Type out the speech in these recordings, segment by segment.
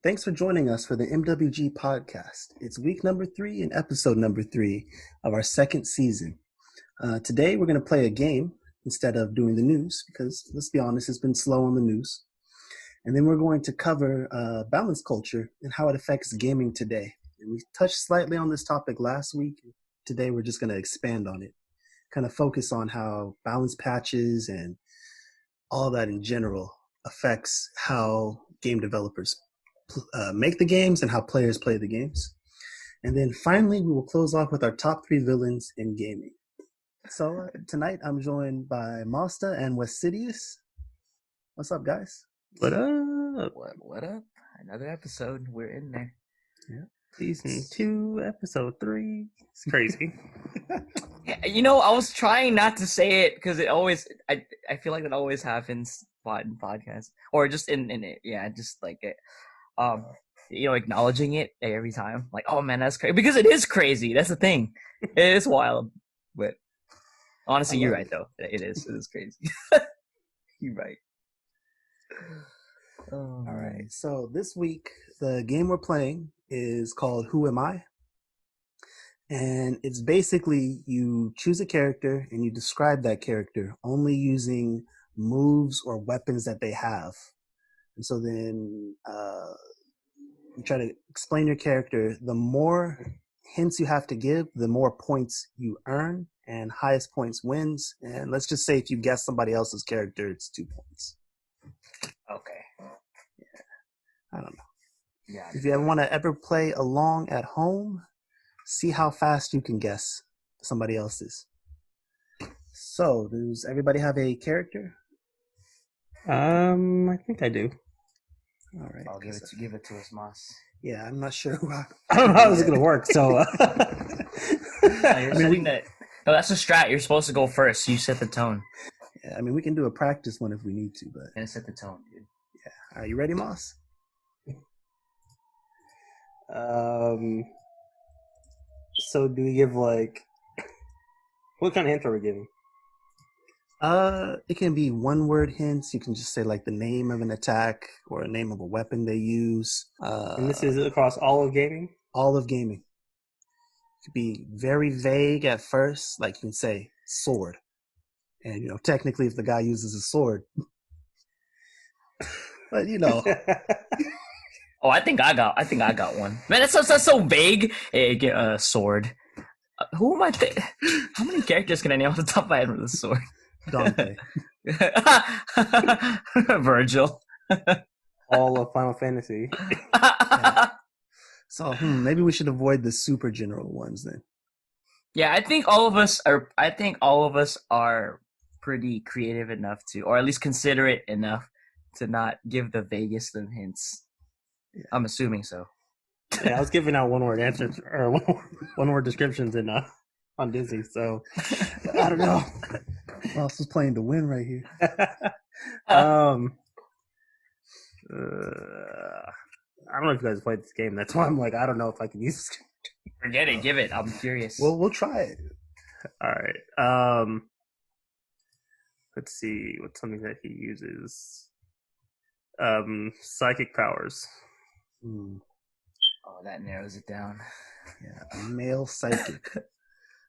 Thanks for joining us for the MWG Podcast. It's week number 3 and episode number 3 of our second season. Today we're going to play a game instead of doing the news because, let's be honest, it's been slow on the news. And then we're going to cover balance culture and how it affects gaming today. And we touched slightly on this topic last week. Today we're just going to expand on it, kind of focus on how balance patches and all that in general affects how game developers make the games and how players play the games. And then finally, we will close off with our top 3 villains in gaming. So tonight, I'm joined by Mossta and Westsidious. What's up, guys? What up? What up? Another episode. We're in there. Yeah. Season 2, episode 3. It's crazy. I was trying not to say it because I feel like that always happens in podcasts or just in it. Yeah, just like it. Acknowledging it every time. Like, oh man, that's crazy. Because it is crazy. That's the thing. It is wild. But honestly, you're right though. It is crazy. You're right. All right. So this week, the game we're playing is called Who Am I? And it's basically you choose a character and you describe that character only using moves or weapons that they have. And so then you try to explain your character. The more hints you have to give, the more points you earn, and highest points wins. And let's just say if you guess somebody else's character, it's 2 points. Okay. Yeah. I don't know. Yeah. If you ever want to ever play along at home, see how fast you can guess somebody else's. So, does everybody have a character? I think I do. All right. I'll give it to us, Moss. Yeah, I'm not sure. I don't know how this is gonna work. So, No, that's a strat. You're supposed to go first. You set the tone. Yeah, I mean, we can do a practice one if we need to, but And set the tone, dude. yeah. Are you ready, Moss? So do we give what kind of hint are we giving? It can be one-word hints. You can just say like the name of an attack or a name of a weapon they use. And this is across all of gaming? All of gaming. It could be very vague at first, like you can say sword. And technically if the guy uses a sword. But Oh, I think I got one. Man, that's so vague. Hey, get a sword. Who am I? How many characters can I name off the top of my head with a sword? Dante. Virgil. All of Final Fantasy. Yeah. So maybe we should avoid the super general ones then. Yeah, I think all of us are pretty creative enough to, or at least considerate enough to not give the vaguest of hints. Yeah. I'm assuming so. Yeah, I was giving out one-word answers or one-word descriptions on Disney, so I don't know. Ross was playing to win right here. I don't know if you guys played this game. That's why I'm like, I don't know if I can use this. Forget it. Give it. I'm curious. Well, we'll try it. All right. Let's see. What's something that he uses? Psychic powers. Oh, that narrows it down. Yeah, a male psychic.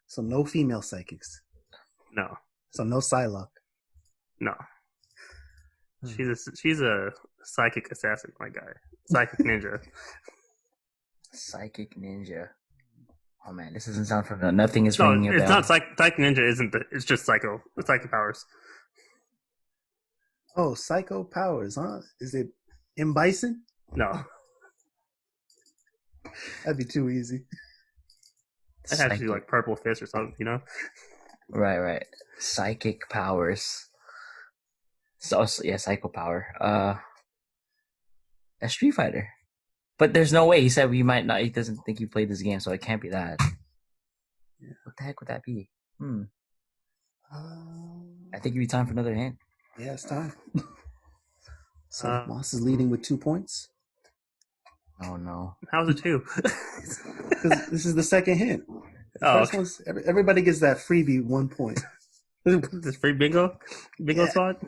So no female psychics. No. So no Psylocke. No. She's a psychic assassin, my guy. Psychic ninja. Psychic ninja. Oh man, this doesn't sound familiar. Nothing is ringing a bell. It's not psychic ninja. It's just psycho powers. Oh, psycho powers, huh? Is it M. Bison? No. That'd be too easy. It has to be like Purple Fist or something, Right. Psychic powers. So yeah, psycho power. A Street Fighter. But there's no way. He said he might not. He doesn't think you played this game, so it can't be that. Yeah. What the heck would that be? I think it'd be time for another hint. Yeah, it's time. So Moss is leading with 2 points. Oh no! How's it 2? Because this is the second hint. First one's, everybody gets that freebie 1 point. This free bingo spot.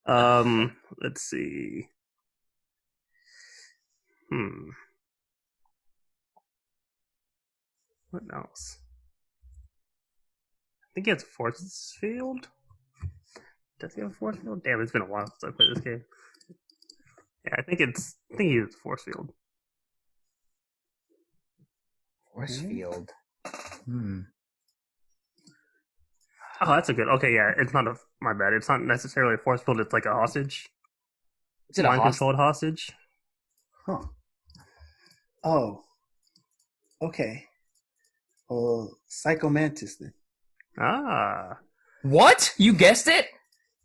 Let's see. What else? I think he has a force field. Does he have a force field? Damn, it's been a while since I played this game. Yeah, I think he has a force field. Force field. Oh, that's a good. Okay, yeah, it's not my bad. It's not necessarily a force field. It's like a hostage. Is it a mind-controlled hostage? Huh. Oh. Okay. Psycho Mantis then. Ah. What? You guessed it?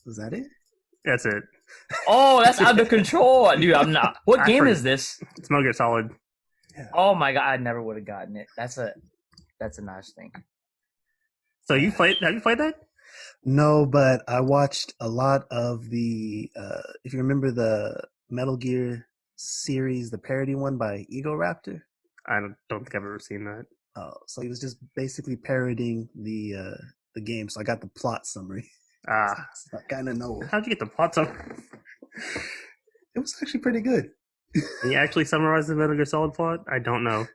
Was that it? That's it. Oh, that's out of control, dude. I'm not. What game is this? It's Metal Gear Solid. Yeah. Oh my god, I never would have gotten it. That's a nice thing. So have you played that? No, but I watched a lot of the if you remember the Metal Gear series, the parody one by Ego Raptor. I don't think I've ever seen that. Oh, so he was just basically parodying the game. So I got the plot summary. Ah, so I kind of know. How'd you get the plot summary? It was actually pretty good. Can you actually summarize the Metal Gear Solid plot? I don't know.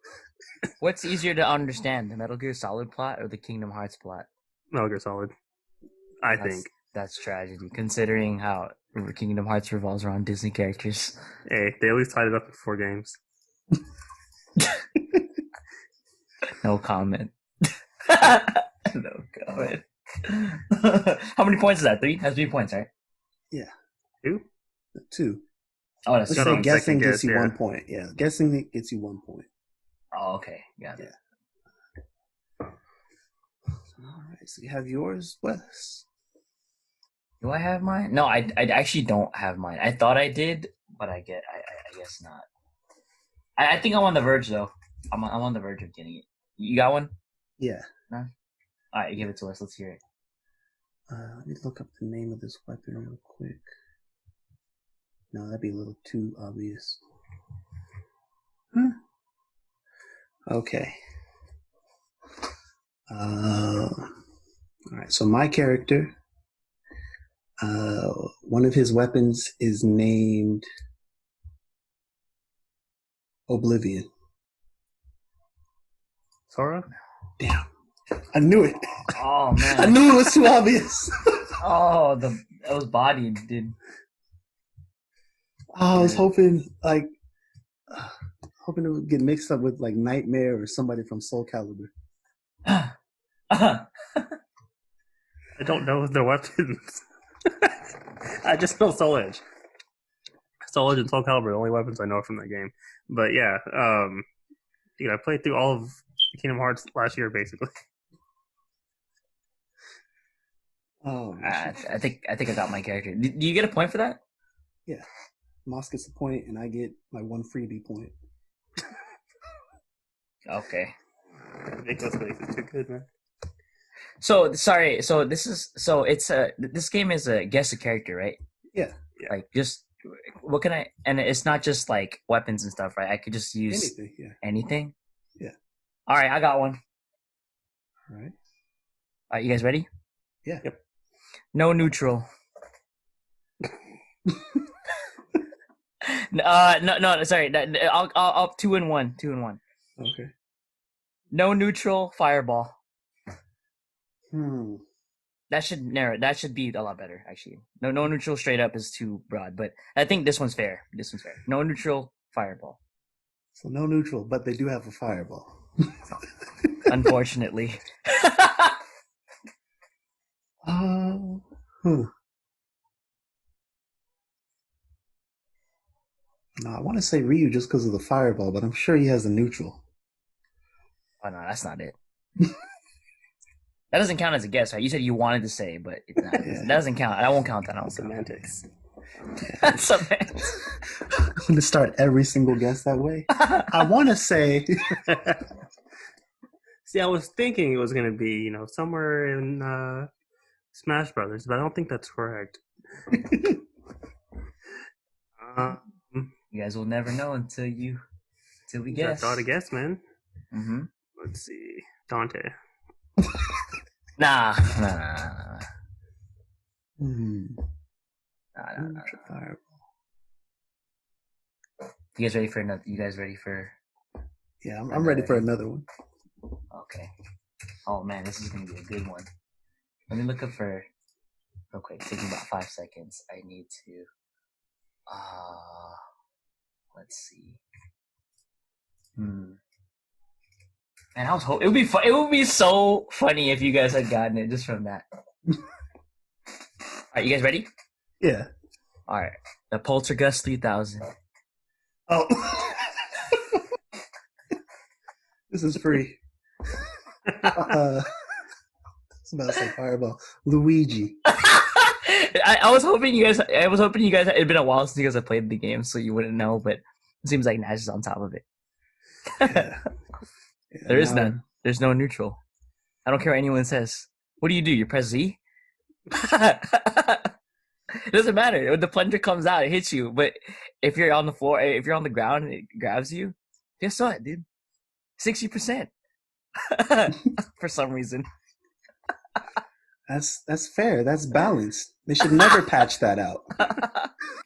What's easier to understand, the Metal Gear Solid plot or the Kingdom Hearts plot? Metal Gear Solid. I think. That's tragedy, considering how Kingdom Hearts revolves around Disney characters. Hey, they at least tied it up in 4 games. No comment. No comment. How many points is that? 3? Has 3 points, right? Yeah. 2? 2. Oh, that's Let's say guessing gets you 1 yeah. point. Yeah, guessing gets you 1 point. Oh, okay. Got it. Yeah. All right, so you have yours, Wes. Do I have mine? No, I actually don't have mine. I thought I did, but I guess not. I think I'm on the verge though. I'm on the verge of getting it. You got one? Yeah. No? All right, give it to us. Let's hear it. Let me look up the name of this weapon real quick. No, that'd be a little too obvious. Okay. All right, so my character, one of his weapons is named Oblivion. Sora? Damn. I knew it. Oh, man. I knew it was too obvious. Oh, that was bodied, dude. Oh, I was hoping it would get mixed up with like Nightmare or somebody from Soul Calibur. I don't know their weapons. I just know Soul Edge. Soul Edge and Soul Calibur are the only weapons I know from that game. But yeah, dude, I played through all of Kingdom Hearts last year, basically. Oh, I think I got my character. Do you get a point for that? Yeah. Moss gets a point, and I get my 1 freebie point. Okay. Ridiculous, but it's too good, man. So sorry. So this game is a guess a character, right? Yeah. Like just what can I? And it's not just like weapons and stuff, right? I could just use Anything. Yeah. anything. Yeah. All right, I got one. All right. All right, you guys ready? Yeah. Yep. No neutral. No. Sorry. I'll 2 and 1. 2 and 1. Okay. No neutral. Fireball. That should narrow. That should be a lot better, actually. No neutral. Straight up is too broad, but I think this one's fair. No neutral. Fireball. So no neutral, but they do have a fireball. Unfortunately. No, I want to say Ryu just because of the fireball, but I'm sure he has a neutral. Oh no, that's not it. That doesn't count as a guess, right? You said you wanted to say, but that doesn't count. I won't count that. I won't count. Semantics. That's semantics. I'm going to start every single guess that way. I want to say... See, I was thinking it was going to be, somewhere in Smash Brothers, but I don't think that's correct. You guys will never know until we guess. That's all to guess, man. Mm-hmm. Let's see. Dante. Nah. Fireball. You guys ready for another? You guys ready for? Yeah, I'm ready for another one. Okay. Oh man, this is gonna be a good one. Let me look up for real quick. Take me about 5 seconds. I need to. Let's see. And I was hoping it would be fun. It would be so funny if you guys had gotten it just from that. All right, you guys ready? Yeah. All right. The Poltergeist 3000. Oh. This is free. I was about to say Fireball. Luigi. I was hoping you guys. I was hoping you guys. It'd been a while since you guys had played the game, so you wouldn't know. But it seems like Nash is on top of it. Yeah. There is none. There's no neutral. I don't care what anyone says. What do? You press Z? It doesn't matter. When the plunger comes out, it hits you. But if you're on the floor, if you're on the ground and it grabs you, guess what, dude? 60%. For some reason. That's fair. That's balanced. They should never patch that out.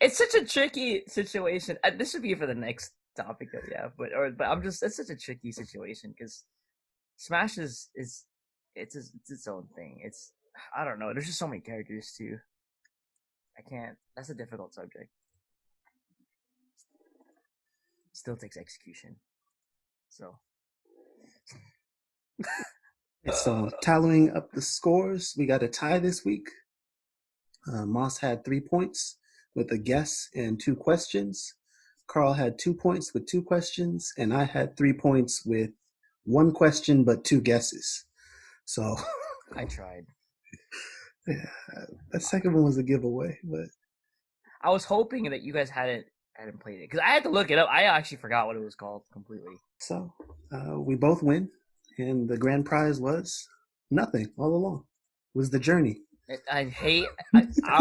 It's such a tricky situation. This should be for the next topic that we have, but I'm just, it's such a tricky situation because Smash is it's its own thing. It's, I don't know. There's just so many characters too. I can't. That's a difficult subject. Still takes execution. So. So tallying up the scores, we got a tie this week. Moss had 3 points with a guess and 2 questions. Carl had 2 points with 2 questions, and I had 3 points with 1 question but 2 guesses. So I tried. Yeah, that second one was a giveaway, but I was hoping that you guys hadn't played it because I had to look it up. I actually forgot what it was called completely. So we both win, and the grand prize was nothing all along. It was the journey. I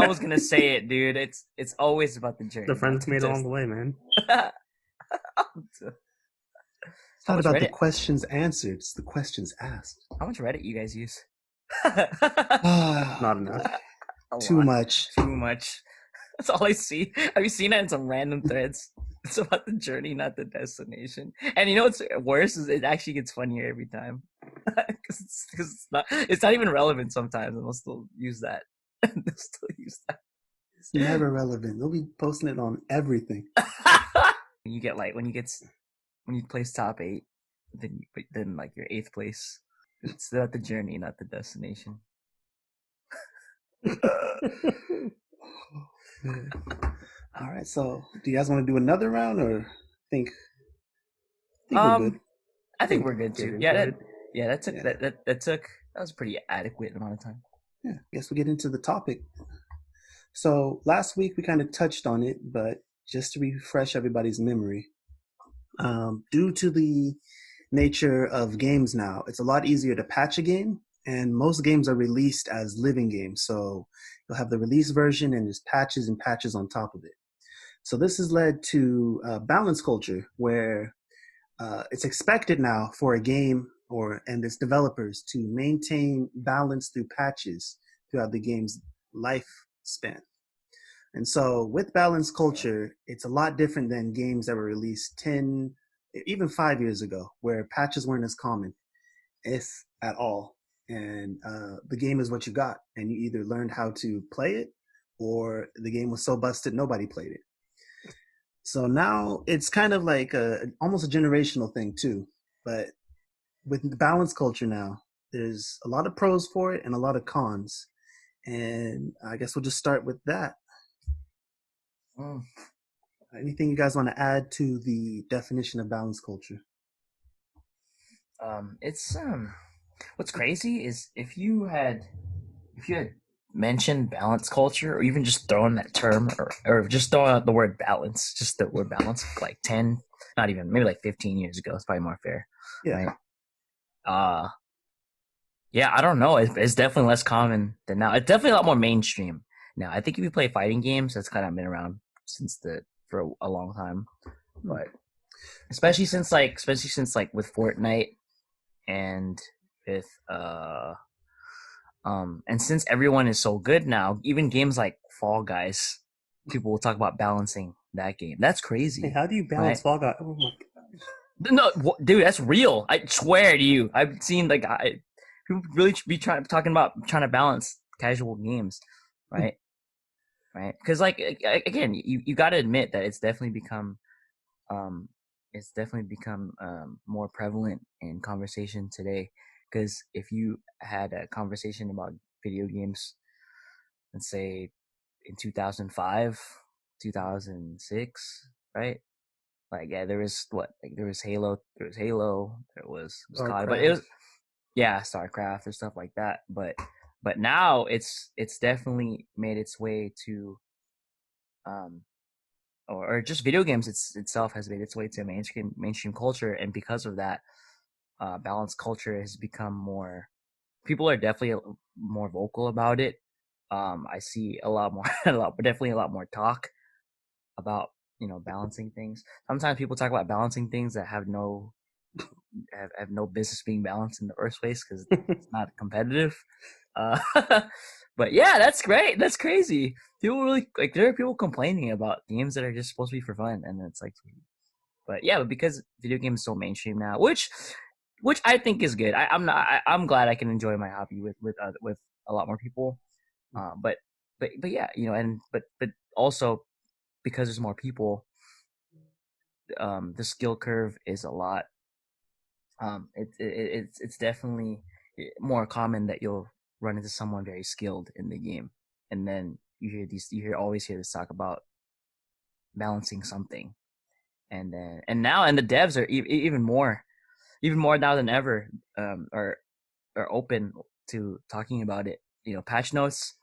was gonna say it, dude. It's always about the journey. The friends made along the way, man. It's not about the questions answered; it's the questions asked. How much Reddit you guys use? Not enough. Too much. That's all I see. Have you seen that in some random threads? It's about the journey, not the destination. And you know what's worse is it actually gets funnier every time. Because it's not even relevant sometimes, and they'll still use that. It's never relevant. They'll be posting it on everything. When you place top 8, then like your 8th place. It's about the journey, not the destination. All right, so do you guys want to do another round or think we're good? I think we're good too. That was a pretty adequate amount of time. Yeah, I guess we'll get into the topic. So last week we kind of touched on it, but just to refresh everybody's memory, due to the nature of games now, it's a lot easier to patch a game, and most games are released as living games. So you'll have the release version and there's patches and patches on top of it. So this has led to balance culture, where it's expected now for a game and its developers to maintain balance through patches throughout the game's lifespan. And so with balance culture, it's a lot different than games that were released 10, even 5 years ago, where patches weren't as common, if at all. And the game is what you got, and you either learned how to play it or the game was so busted nobody played it. So now it's kind of like almost a generational thing too. But with the balance culture now, there's a lot of pros for it and a lot of cons. And I guess we'll just start with that. Anything you guys want to add to the definition of balance culture? It's what's crazy is if you had mentioned balance culture, or even just throwing that term, or just throwing out the word balance, just the word balance, like 10, not even, maybe like 15 years ago, it's probably more fair. Yeah. Right? Yeah, I don't know. It's definitely less common than now. It's definitely a lot more mainstream now. I think if you play fighting games, that's kind of been around for a long time, but especially since like with Fortnite and with and since everyone is so good now, even games like Fall Guys, people will talk about balancing that game. That's crazy. Hey, how do you balance Fall Guys? Oh my god. No, dude, that's real. I swear to you. I've seen people really be talking about trying to balance casual games, right? Right? Because like again, you got to admit that it's definitely become more prevalent in conversation today. Because if you had a conversation about video games, let's say in 2005, 2006, right? Like there was Halo, there was COD, but it was StarCraft or stuff like that. But now it's definitely made its way to or just video games itself has made its way to mainstream culture, and because of that, balanced culture has become more. People are definitely more vocal about it. I see a lot more, definitely a lot more talk about balancing things. Sometimes people talk about balancing things that have no business being balanced in the first place because it's not competitive. Uh, but yeah, that's great. That's crazy. People really like. There are people complaining about games that are just supposed to be for fun, and it's like, but yeah, but because video games are so mainstream now, which I think is good. I'm glad I can enjoy my hobby with a lot more people. But yeah, and but also because there's more people, the skill curve is a lot. It's definitely more common that you'll run into someone very skilled in the game, and then you always hear this talk about balancing something, and the devs are even more now than ever, are open to talking about it. Patch notes.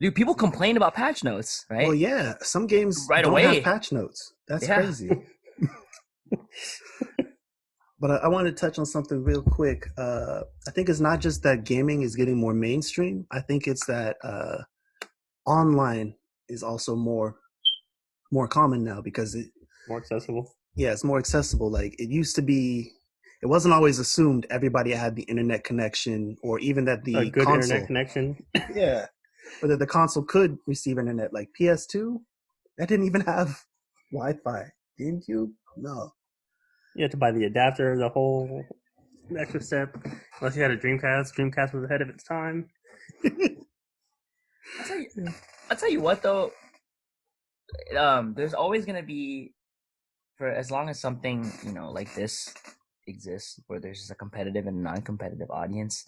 Dude, people complain about patch notes, right? Well, yeah, some games Right don't away. have patch notes. That's Yeah. crazy. But I want to touch on something real quick. I think it's not just that gaming is getting more mainstream. I think it's that online is also more common now because more accessible. Yeah, it's more accessible. Like it used to be, it wasn't always assumed everybody had the internet connection, or even that the a good console, internet connection. Yeah, or that the console could receive internet. Like PS2, that didn't even have Wi-Fi. GameCube, no. You had to buy the adapter, the whole extra step. Unless you had a Dreamcast. Dreamcast was ahead of its time. I'll tell you what though. There's always gonna be, for as long as something like this exists, where there's just a competitive and non-competitive audience.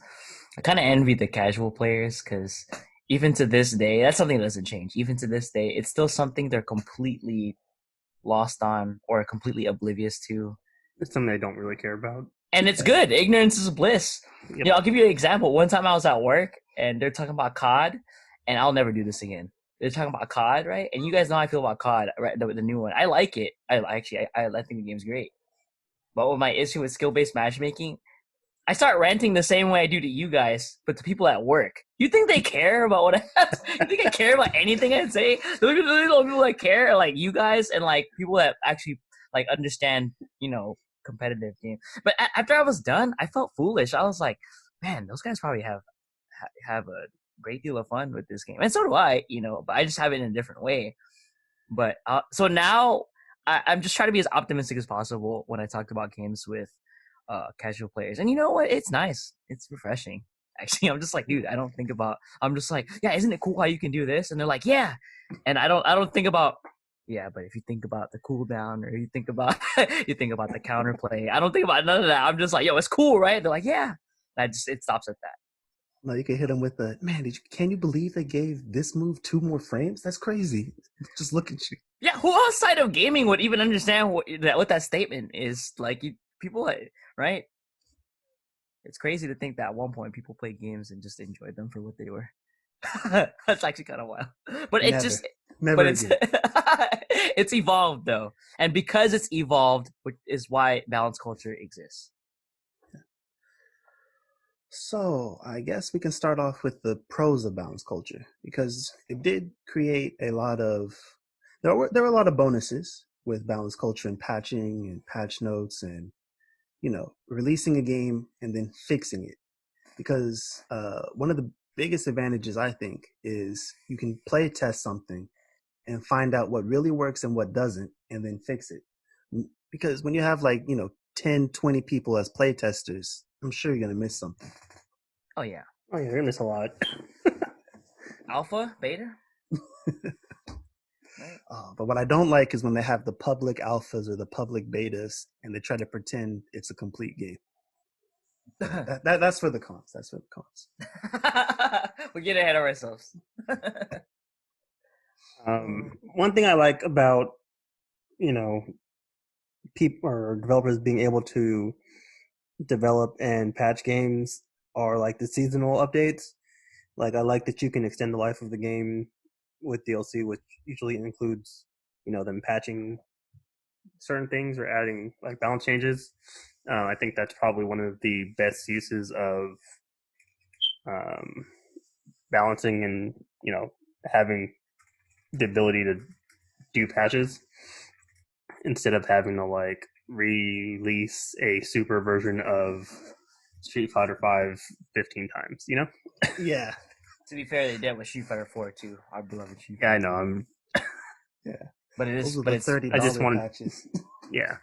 I kind of envy the casual players because even to this day, that's something that doesn't change. Even to this day, it's still something they're completely lost on or completely oblivious to. It's something I don't really care about. And it's good. Ignorance is bliss. Yep. I'll give you an example. One time I was at work and they're talking about COD, and I'll never do this again. They're talking about COD, right? And you guys know how I feel about COD, right? The new one. I like it. I think the game's great. But with my issue with skill-based matchmaking, I start ranting the same way I do to you guys, but to people at work. You think they care about what you think I care about anything I say? The people that care are like you guys and like people that actually like understand, competitive game. But after I was done, I felt foolish. I was like, man, those guys probably have a great deal of fun with this game, and so do I. But I just have it in a different way. But so now I'm just trying to be as optimistic as possible when I talk about games with casual players. And you know what? It's nice. It's refreshing. Actually, I'm just like, dude, I'm just like, yeah, isn't it cool how you can do this? And they're like, yeah. And I don't think about, yeah, but if you think about the cooldown or you think about the counterplay, I don't think about none of that. I'm just like, yo, it's cool, right? They're like, yeah. It stops at that. No, you can hit them with the, man, can you believe they gave this move 2 more frames? That's crazy. Just look at you. Yeah, who outside of gaming would even understand what that statement is? Like, people, right? It's crazy to think that at one point people played games and just enjoyed them for what they were. That's actually kind of wild. But it's evolved though. And because it's evolved, which is why balanced culture exists. So I guess we can start off with the pros of balanced culture, because it did create a lot of, there were a lot of bonuses with balanced culture and patching and patch notes and, releasing a game and then fixing it. Because one of the biggest advantages, I think, is you can play test something and find out what really works and what doesn't, and then fix it. Because when you have 10, 20 people as playtesters, I'm sure you're gonna miss something. Oh yeah. Oh yeah, you're gonna miss a lot. Alpha, beta. Right. But what I don't like is when they have the public alphas or the public betas and they try to pretend it's a complete game. That's for the cons. That's for the cons. We're getting ahead of ourselves. One thing I like about, people or developers being able to develop and patch games are like the seasonal updates. Like I like that you can extend the life of the game with DLC, which usually includes, them patching certain things or adding like balance changes. I think that's probably one of the best uses of balancing and having the ability to do patches instead of having to like release a super version of Street Fighter 5 15 times, Yeah. To be fair, they did with Street Fighter 4 too. Our beloved Street Yeah, I Fighter. know. Yeah. But it is. Those are But the it's. $30 I just wanted- patches. Yeah.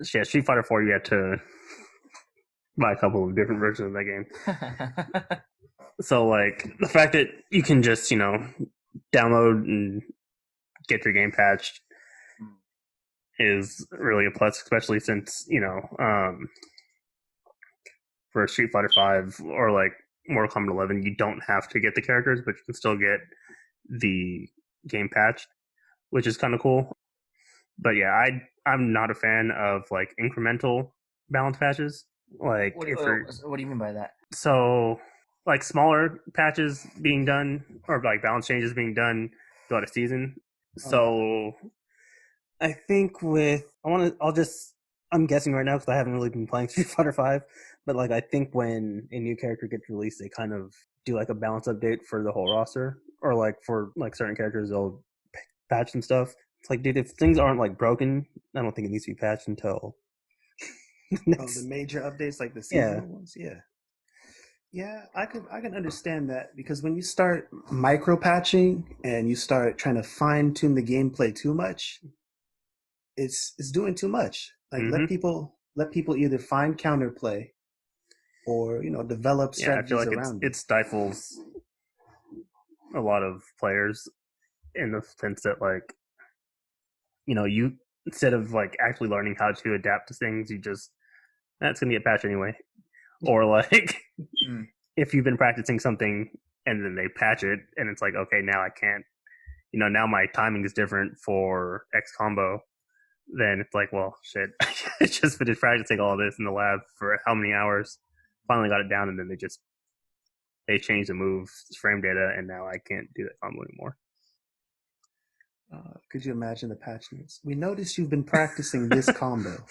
Street Fighter 4, you had to buy a couple of different versions of that game. So, like, the fact that you can just, download and get your game patched is really a plus, especially since, for Street Fighter 5 or, like, Mortal Kombat 11, you don't have to get the characters, but you can still get the game patched, which is kind of cool. But, yeah, I'm not a fan of, like, incremental balance patches. Like, what do you mean by that? So, like smaller patches being done or like balance changes being done throughout a season. So, I think I'm guessing right now because I haven't really been playing Street Fighter 5, but like I think when a new character gets released, they kind of do like a balance update for the whole roster, or like for like certain characters they'll patch and stuff. It's like, dude, if things aren't like broken, I don't think it needs to be patched until the major updates, like the seasonal ones. Yeah, I can understand that, because when you start micro patching and you start trying to fine tune the gameplay too much, it's doing too much. Like let people either find counterplay or develop strategies I feel like around it stifles a lot of players in the sense that like you instead of like actually learning how to adapt to things, you just that's gonna get patched anyway. Or like if you've been practicing something and then they patch it and it's like, okay, now I can't, now my timing is different for X combo, then it's like, well, shit, I just finished practicing all this in the lab for how many hours, finally got it down, and then they changed the move frame data and now I can't do that combo anymore. Could you imagine the patch notes? We noticed you've been practicing this combo,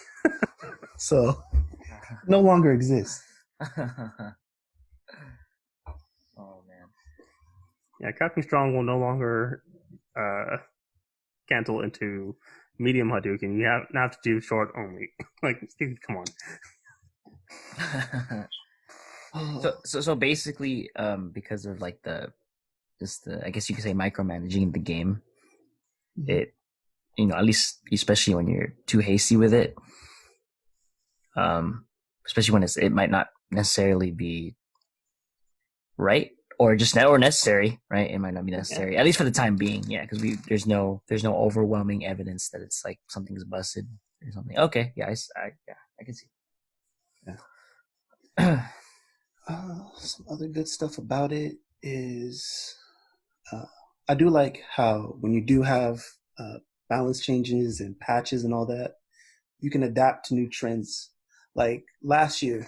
so no longer exists. Oh man. Yeah, Captain Strong will no longer cancel into medium Hadouken. You have to do short only. Like, dude, come on. So basically, because of like the I guess you could say micromanaging the game, it at least especially when you're too hasty with it, especially when it might not necessarily be right or just or necessary, right? It might not be necessary, at least for the time being, because there's no overwhelming evidence that it's like something's busted or something. Okay, I can see. Yeah. Some other good stuff about it is I do like how when you do have balance changes and patches and all that, you can adapt to new trends. Like last year,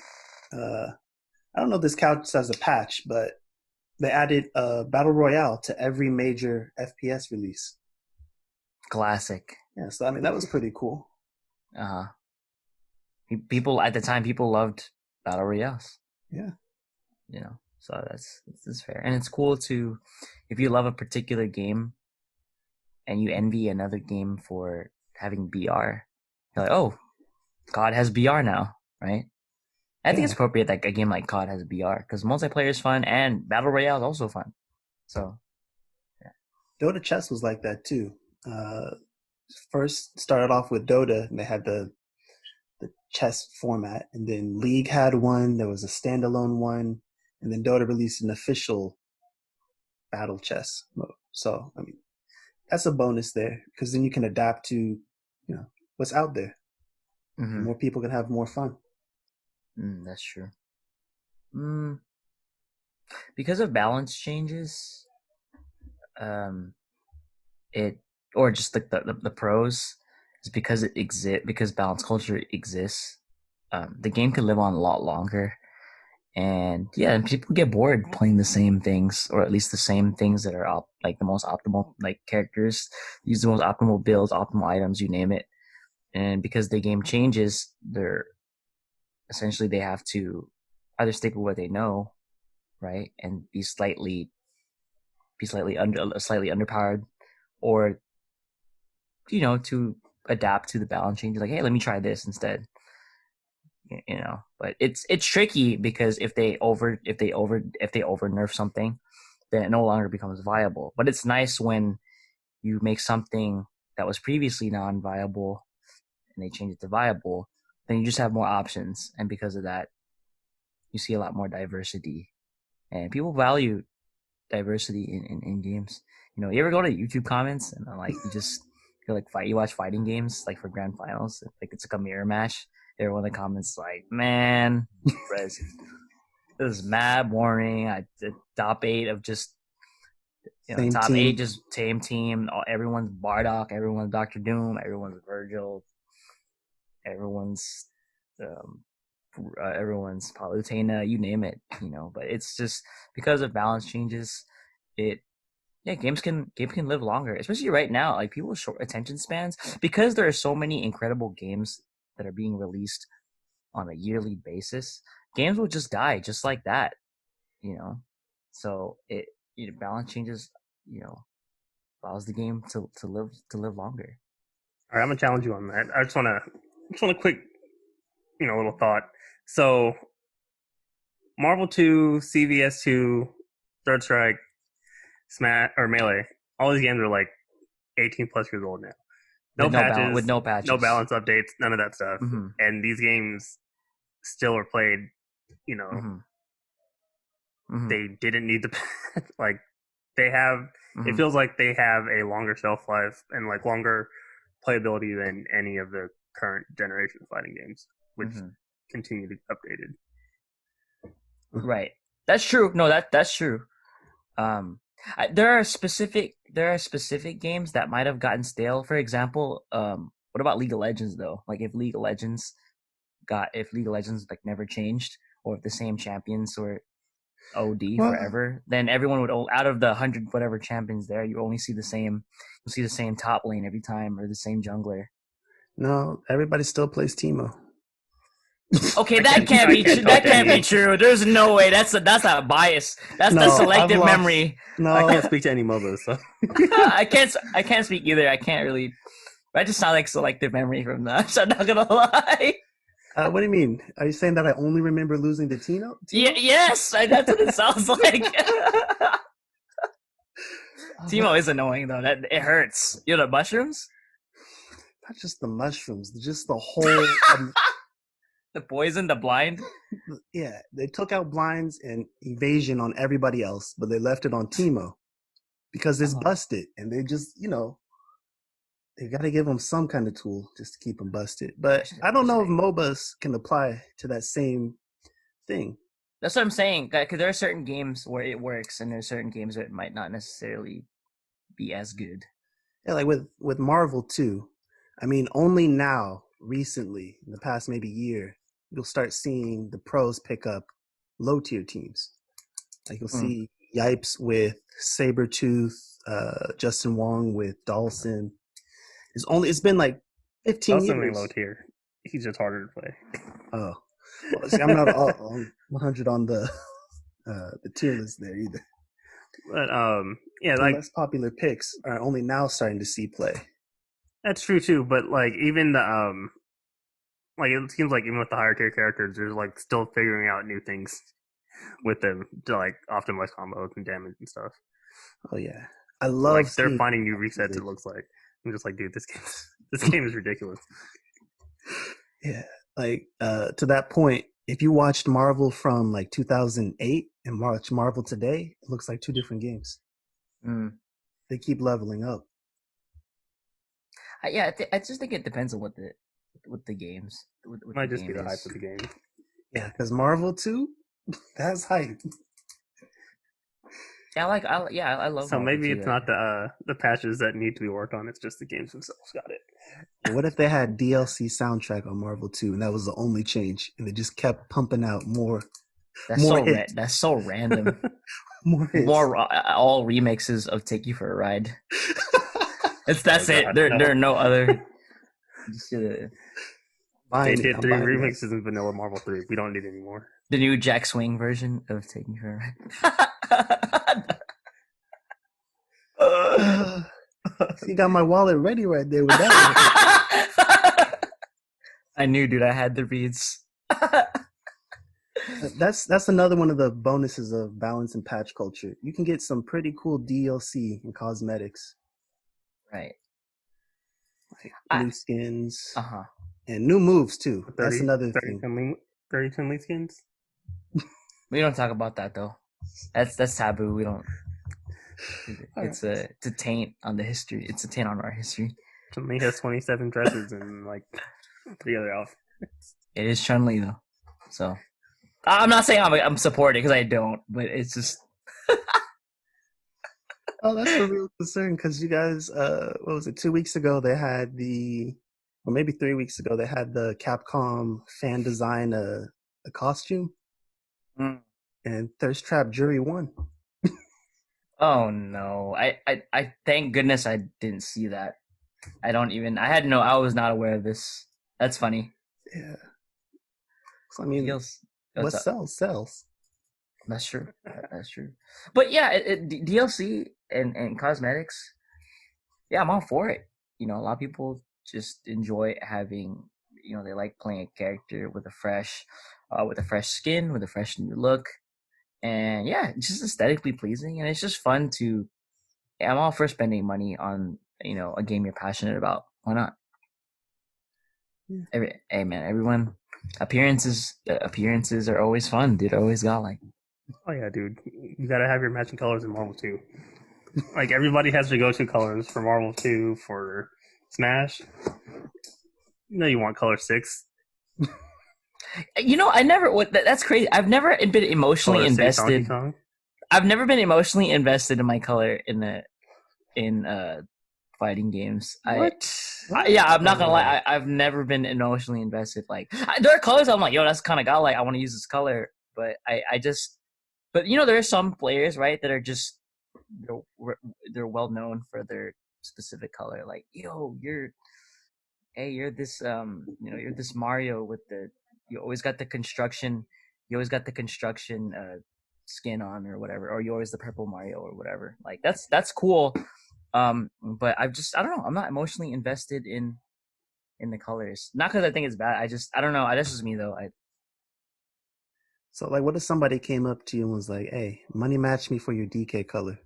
I don't know if this counts as a patch, but they added Battle Royale to every major FPS release. Classic. Yeah, so I mean, that was pretty cool. People at the time, people loved Battle Royales. Yeah. So that's fair. And it's cool to, if you love a particular game and you envy another game for having BR, you're like, oh, COD has BR now, right? I think it's appropriate that a game like COD has BR because multiplayer is fun and Battle Royale is also fun. So, yeah. Dota chess was like that too. Uh, First started off with Dota, and they had the chess format, and then League had one. There was a standalone one, and then Dota released an official battle chess mode. So I mean, that's a bonus there because then you can adapt to what's out there. Mm-hmm. More people can have more fun. That's true. Because of balance changes, it or just like the pros is because because balance culture exists. The game could live on a lot longer, and people get bored playing the same things, or at least the same things that are like the most optimal like characters, use the most optimal builds, optimal items, you name it. And because the game changes, they have to either stick with what they know, right, and be slightly underpowered, or to adapt to the balance changes. Like, hey, let me try this instead. But it's tricky because if they over nerf something, then it no longer becomes viable. But it's nice when you make something that was previously non-viable and they change it to viable, then you just have more options, and because of that, you see a lot more diversity, and people value diversity in games. You ever go to YouTube comments and like you watch fighting games like for grand finals, like it's like a mirror match. Everyone in the comments like, man, this is mad boring. The top 8 of just top team. 8 just same team. Everyone's Bardock, everyone's Doctor Doom, everyone's Virgil, everyone's Palutena, you name it. But it's just because of balance changes, games can live longer, especially right now. Like, people's short attention spans, because there are so many incredible games that are being released on a yearly basis. Games will just die just like that, So balance changes, allows the game to live longer. All right, I'm gonna challenge you on that. I just want a quick, little thought. So, Marvel 2, CVS 2, Third Strike, Smash or Melee, all these games are like 18 plus years old now. No patches, with no patches, no balance updates, none of that stuff. Mm-hmm. And these games still are played. Mm-hmm. Mm-hmm. They didn't need the like they have. Mm-hmm. It feels like they have a longer shelf life and like longer playability than any of the current generation of fighting games, which continue to be updated. Right, that's true. No, that's true. There are specific games that might have gotten stale. For example, what about League of Legends though? Like, if League of Legends like never changed, or if the same champions were OD forever, then everyone would, out of the 100 whatever champions there, you only see the same. You'll see the same top lane every time, or the same jungler. No, everybody still plays Teemo. Okay, that can't be true. That can't be true. There's no way. That's not bias. That's the selective memory. No, I can't speak to any MOBAs, so I can't speak either. I can't really. I just sound like selective memory from that. So I'm not gonna lie. What do you mean? Are you saying that I only remember losing to Teemo? Yeah, yes, that's what it sounds like. Teemo is annoying though. That it hurts. The mushrooms. Not just the mushrooms, just the whole. The poison, the blind. Yeah, they took out blinds and evasion on everybody else, but they left it on Teemo because it's busted, and they just, they got to give them some kind of tool just to keep them busted. But I don't know if MOBAs can apply to that same thing. That's what I'm saying. Because there are certain games where it works, and there are certain games where it might not necessarily be as good. Yeah, like with Marvel 2. I mean, only now, recently, in the past maybe year, you'll start seeing the pros pick up low-tier teams. Like, you'll see Yipes with Sabretooth, Justin Wong with Dawson. It's been like 15 years. Dawson low tier. He's just harder to play. Oh. Well, see, I'm not on 100 on the tier list there either. But the less popular picks are only now starting to see play. That's true too, but like even the like it seems like even with the higher tier characters, there's like still figuring out new things with them to like optimize combos and damage and stuff. Oh yeah, I love Like they're seeing finding new resets. It looks like I'm just like, dude, this game is ridiculous. Yeah, like to that point, if you watched Marvel from like 2008 and watch Marvel today, it looks like two different games. They keep leveling up. Yeah, I just think it depends on what the games. What Might the just be game the is. hype of the game. Yeah, because Marvel 2, that's hype. Yeah, I love. So Marvel maybe too. it's not the patches that need to be worked on. It's just the games themselves got it. What if they had DLC soundtrack on Marvel 2 and that was the only change, and they just kept pumping out more hits. That's so random. More hits. All remixes of "Take You for a Ride." That's it. God, There no. are no other. Just They did 3 remixes in Vanilla Marvel 3. We don't need any more. the new Jack Swing version of "Take You for a Ride." You got my wallet ready right there with that. I knew, dude. I had the reads. That's another one of the bonuses of balance and patch culture. You can get some pretty cool DLC and cosmetics. Right. Like new skins. Uh-huh. And new moves too. 30, that's another thing. 30 Tinley skins? We don't talk about that though. That's taboo. We don't. It's a taint on the history. It's a taint on our history. Chun-Li has 27 dresses and like 3 other outfits. It is Chun-Li though. So I'm not saying I'm supporting because I don't, but it's just. Oh, that's a real concern because you guys, what was it? 2 weeks ago they had or maybe 3 weeks ago they had the Capcom fan design a costume, and Thirst Trap Jury won. Oh no! I thank goodness I didn't see that. I was not aware of this. That's funny. Yeah. So, I mean, what sells. That's true. That's true. But yeah, DLC and cosmetics. Yeah, I'm all for it. You know, a lot of people just enjoy having. You know, they like playing a character with a fresh skin, with a fresh new look, and yeah, it's just aesthetically pleasing, and it's just fun to. Yeah, I'm all for spending money on a game you're passionate about. Why not? Yeah. Hey man, everyone. Appearances are always fun, dude. Always got like. Oh yeah, dude. You gotta have your matching colors in Marvel 2. Like everybody has their go-to colors for Marvel 2 for Smash. You know you want color 6. I never. That's crazy. I've never been emotionally color invested. 6, I've never been emotionally invested in my color in fighting games. I'm not gonna lie. I've never been emotionally invested. Like there are colors I'm like, yo, that's kind of got like I want to use this color, but but there are some players right that are just they're well known for their specific color. Like yo, you're this you're this Mario with you always got the construction skin on or whatever, or you're always the purple Mario or whatever. Like that's cool. But I don't know. I'm not emotionally invested in the colors. Not because I think it's bad. I don't know. That's just me though. So like, what if somebody came up to you and was like, "Hey, money match me for your DK color"?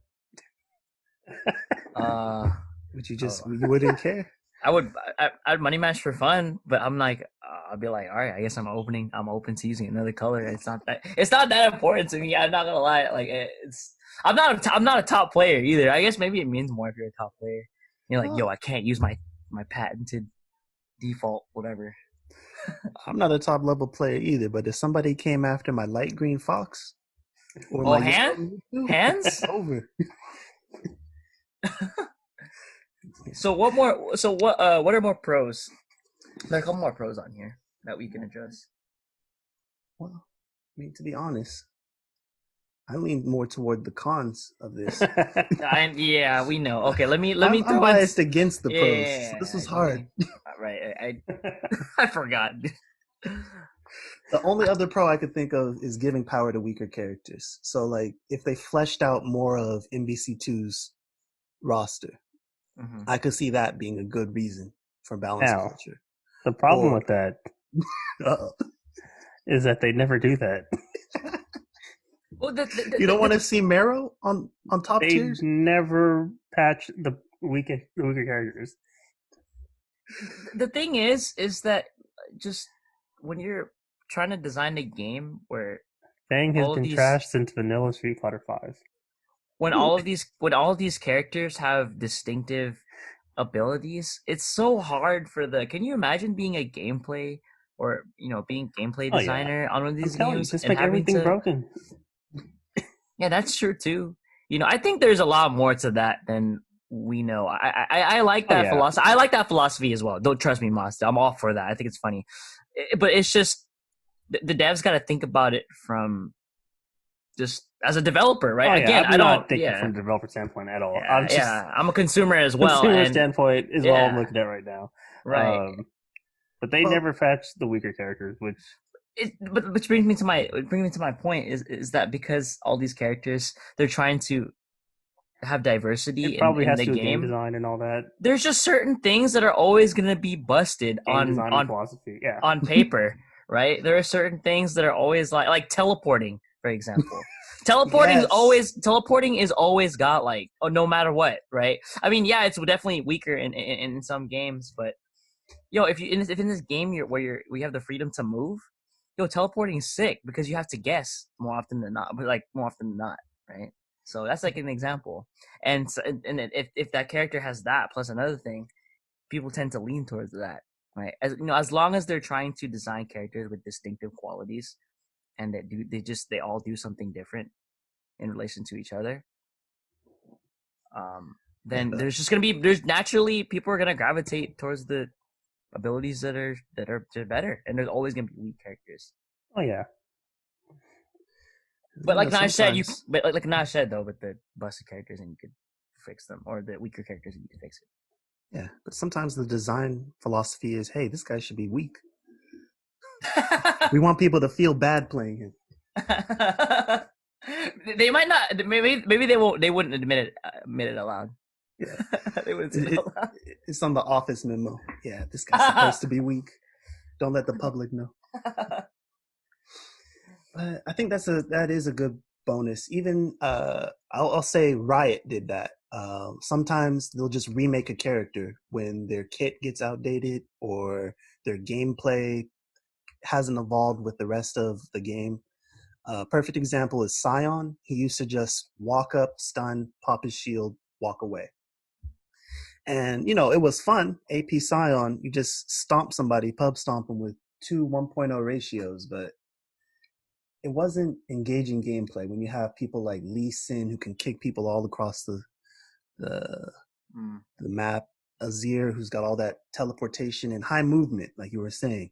Would you you wouldn't care? I'd money match for fun, but I'm like, I'd be like, all right, I guess I'm open to using another color. It's not that important to me. I'm not gonna lie. Like I'm not a top player either. I guess maybe it means more if you're a top player. You're like, yo, I can't use my patented default whatever. I'm not a top level player either, but if somebody came after my light green fox, or my hands over. So what are more pros? There are a couple more pros on here that we can address. Well, I mean, to be honest, I lean more toward the cons of this. Yeah, we know. Okay, let me I'm throw biased against the pros. Yeah, this was hard. Right, I forgot. The only other pro I could think of is giving power to weaker characters. So, like, if they fleshed out more of MBC2's roster, I could see that being a good reason for balance culture. The problem with that is that they never do that. Well, You don't want to see Marrow on top They tiers? never patch the weaker characters. the thing is that just when you're trying to design a game where Fang has all of been these trashed since Vanilla Street Fighter 5. when all of these characters have distinctive abilities, it's so hard for the. Can you imagine being a gameplay or being gameplay Oh, yeah. designer on one of I'm these telling you, games just and make having everything to? broken. Yeah, that's true too. I think there's a lot more to that than we know. I like Oh, that yeah. philosophy. I like that philosophy as well. Don't trust me, Mossta. I'm all for that. I think it's funny, but it's just the devs got to think about it from just as a developer, right? Oh, yeah. Again, I'm I don't. not thinking Yeah, from the developer standpoint at all. yeah, I'm just yeah. I'm a consumer as well, consumer and standpoint is what I'm yeah, looking at right now. right. But they Well- never patch the weaker characters, which But which brings me to my point is that because all these characters they're trying to have diversity it probably in has the to do with game game. design and all that. There's just certain things that are always going to be busted Game design and on philosophy. Yeah. on paper, right? There are certain things that are always like teleporting, for example. Yes. Teleporting is always got like no matter what, right? I mean, yeah, it's definitely weaker in some games, but if in this game we have the freedom to move, teleporting is sick because you have to guess more often than not, but like more often than not, right? So that's like an example, and if that character has that plus another thing, people tend to lean towards that, right? As long as they're trying to design characters with distinctive qualities, and they all do something different in relation to each other, then there's naturally people are gonna gravitate towards the abilities that are better, and there's always gonna be weak characters. Oh, yeah. But like Naj said, sometimes- like Naj said though, with the busted characters, and you could fix them, or the weaker characters, and you could fix it. Yeah, but sometimes the design philosophy is, hey, this guy should be weak. We want people to feel bad playing him. They might not. Maybe they won't. They wouldn't admit it aloud. Yeah. They wouldn't say it aloud. It's on the office memo. Yeah, this guy's supposed to be weak. Don't let the public know. But I think that is a good bonus. Even I'll say Riot did that. Sometimes they'll just remake a character when their kit gets outdated or their gameplay hasn't evolved with the rest of the game. Perfect example is Scion. He used to just walk up, stun, pop his shield, walk away. And, it was fun. AP Scion, you just stomp somebody, pub stomp them with 2 1.0 ratios, but it wasn't engaging gameplay when you have people like Lee Sin who can kick people all across the map, Azir who's got all that teleportation and high movement, like you were saying.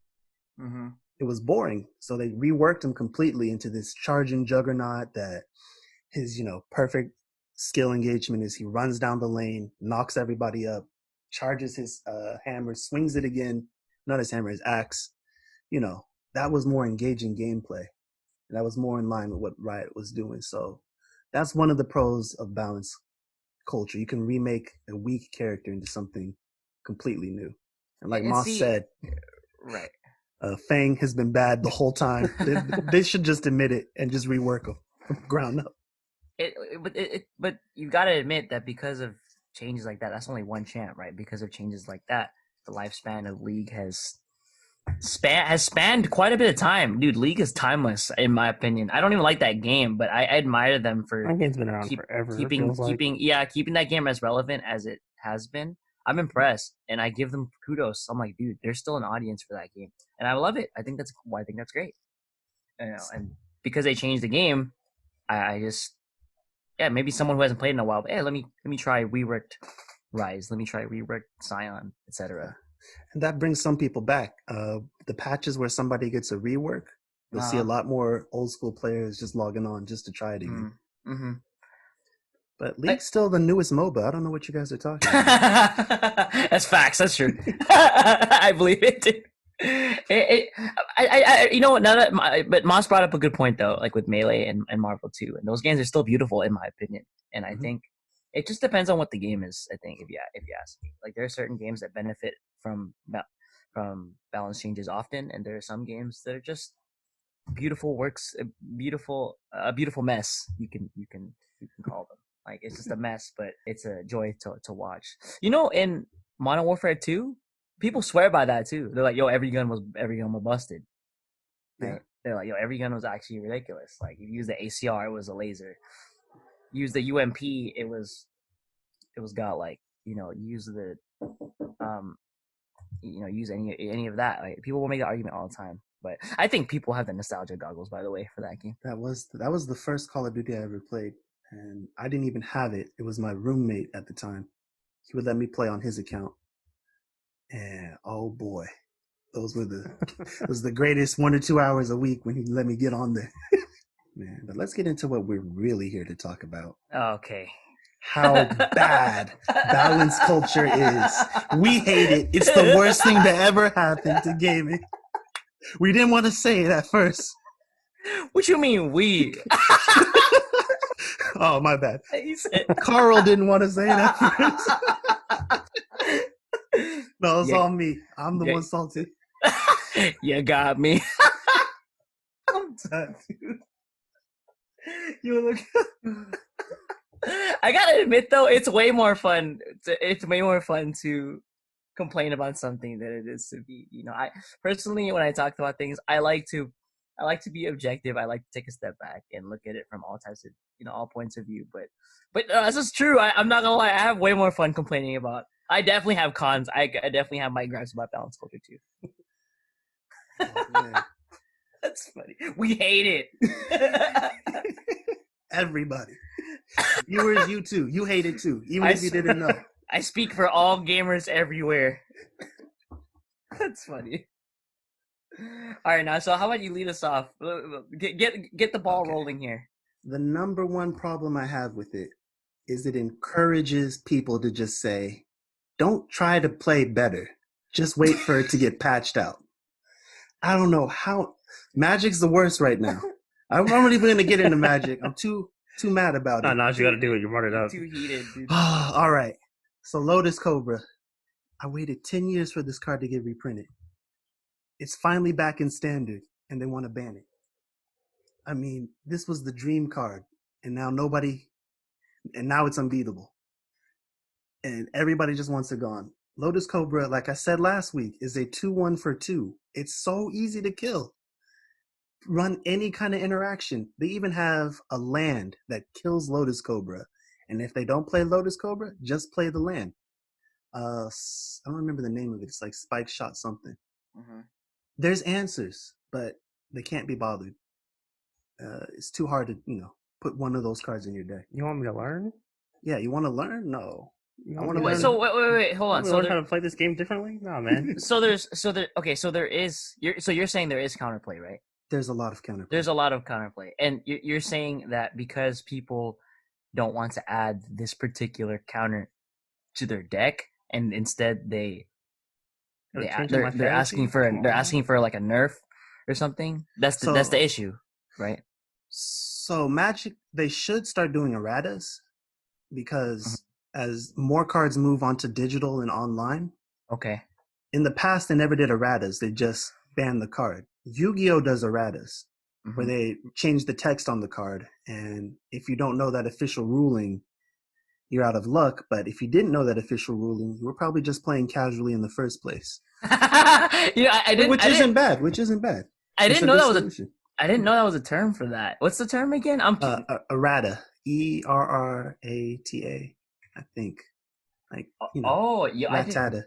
Mm-hmm. It was boring. So they reworked him completely into this charging juggernaut that his, perfect skill engagement is he runs down the lane, knocks everybody up, charges his hammer, swings it again, not his hammer, his axe. That was more engaging gameplay. That was more in line with what Riot was doing. So that's one of the pros of balanced culture. You can remake a weak character into something completely new. And like Moss said, right. Fang has been bad the whole time. They should just admit it and just rework him from ground up. But you got to admit that because of changes like that, that's only one champ, right? Because of changes like that, the lifespan of League has spanned quite a bit of time. Dude, League is timeless in my opinion. I don't even like that game, but I admire them for that game's been around forever. keeping that game as relevant as it has been. I'm impressed, and I give them kudos. I'm like, dude, there's still an audience for that game, and I love it. I think that's great. And because they changed the game, I just maybe someone who hasn't played in a while. But, hey, let me try reworked Rise. Let me try reworked Scion, etc. And that brings some people back. The patches where somebody gets a rework, you'll see a lot more old school players just logging on just to try it again. Mm-hmm. But League's still the newest MOBA. I don't know what you guys are talking about. That's facts. That's true. I believe it. You know what? But Moss brought up a good point though, like with Melee and Marvel 2, and those games are still beautiful in my opinion. And I think it just depends on what the game is. I think if you ask me, like there are certain games that benefit from balance changes often, and there are some games that are just beautiful works, a beautiful mess. You can call them. Like it's just a mess, but it's a joy to watch. In Modern Warfare 2, people swear by that too. They're like, "Yo, every gun was busted." Right? Yeah. They're like, "Yo, every gun was actually ridiculous. Like, if you use the ACR, it was a laser. Use the UMP, it was godlike. Use the use any of that. Like, people will make that argument all the time." But I think people have the nostalgia goggles, by the way, for that game. That was the first Call of Duty I ever played, and I didn't even have it. It was my roommate at the time. He would let me play on his account, and oh boy, those were the greatest 1 or 2 hours a week when he let me get on there. Man, but let's get into what we're really here to talk about. Okay. How bad balance culture is. We hate it. It's the worst thing to ever happen to gaming. We didn't want to say it at first. What you mean we? Oh, my bad. He said Carl didn't want to say it at first. No, it's all me. I'm the one salty. You got me. I'm done, dude. You look. I gotta admit though, it's way more fun. It's way more fun to complain about something than it is to be. I personally, when I talk about things, I like to be objective. I like to take a step back and look at it from all types of, all points of view. But this is true. I'm not gonna lie. I have way more fun complaining about. I definitely have cons. I definitely have my gripes about balance culture too. Oh, That's funny. We hate it. Everybody. Viewers, you too. You hate it too, even if you didn't know. I speak for all gamers everywhere. That's funny. All right, now, so how about you lead us off? Get the ball rolling here. The number one problem I have with it is it encourages people to just say, don't try to play better. Just wait for it to get patched out. I don't know how. Magic's the worst right now. I'm not even going to get into Magic. I'm too mad about it. No, you got to do it. You brought it up. Too heated, dude. All right. So Lotus Cobra. I waited 10 years for this card to get reprinted. It's finally back in standard, and they want to ban it. I mean, this was the dream card, and now it's unbeatable. And everybody just wants it gone. Lotus Cobra, like I said last week, is a 2-1 for 2. It's so easy to kill. Run any kind of interaction. They even have a land that kills Lotus Cobra. And if they don't play Lotus Cobra, just play the land. I don't remember the name of it. It's like Spike Shot something. Mm-hmm. There's answers, but they can't be bothered. It's too hard to, put one of those cards in your deck. You want me to learn? Yeah, you want to learn? No. I want to learn. So wait, hold on. So learn how to play this game differently? No, man. You're saying there is counterplay, right? There's a lot of counterplay. There's a lot of counterplay, and you're saying that because people don't want to add this particular counter to their deck, and instead they're asking for like a nerf or something. That's the issue, right? So Magic, they should start doing erratas because as more cards move onto digital and online. Okay. In the past, they never did erratas. They just banned the card. Yu-Gi-Oh does erratas, where they change the text on the card, and if you don't know that official ruling, you're out of luck. But if you didn't know that official ruling, you were probably just playing casually in the first place. Which isn't bad. I didn't know that was a term for that. What's the term again? Errata. ERRATA. I think. Ratata.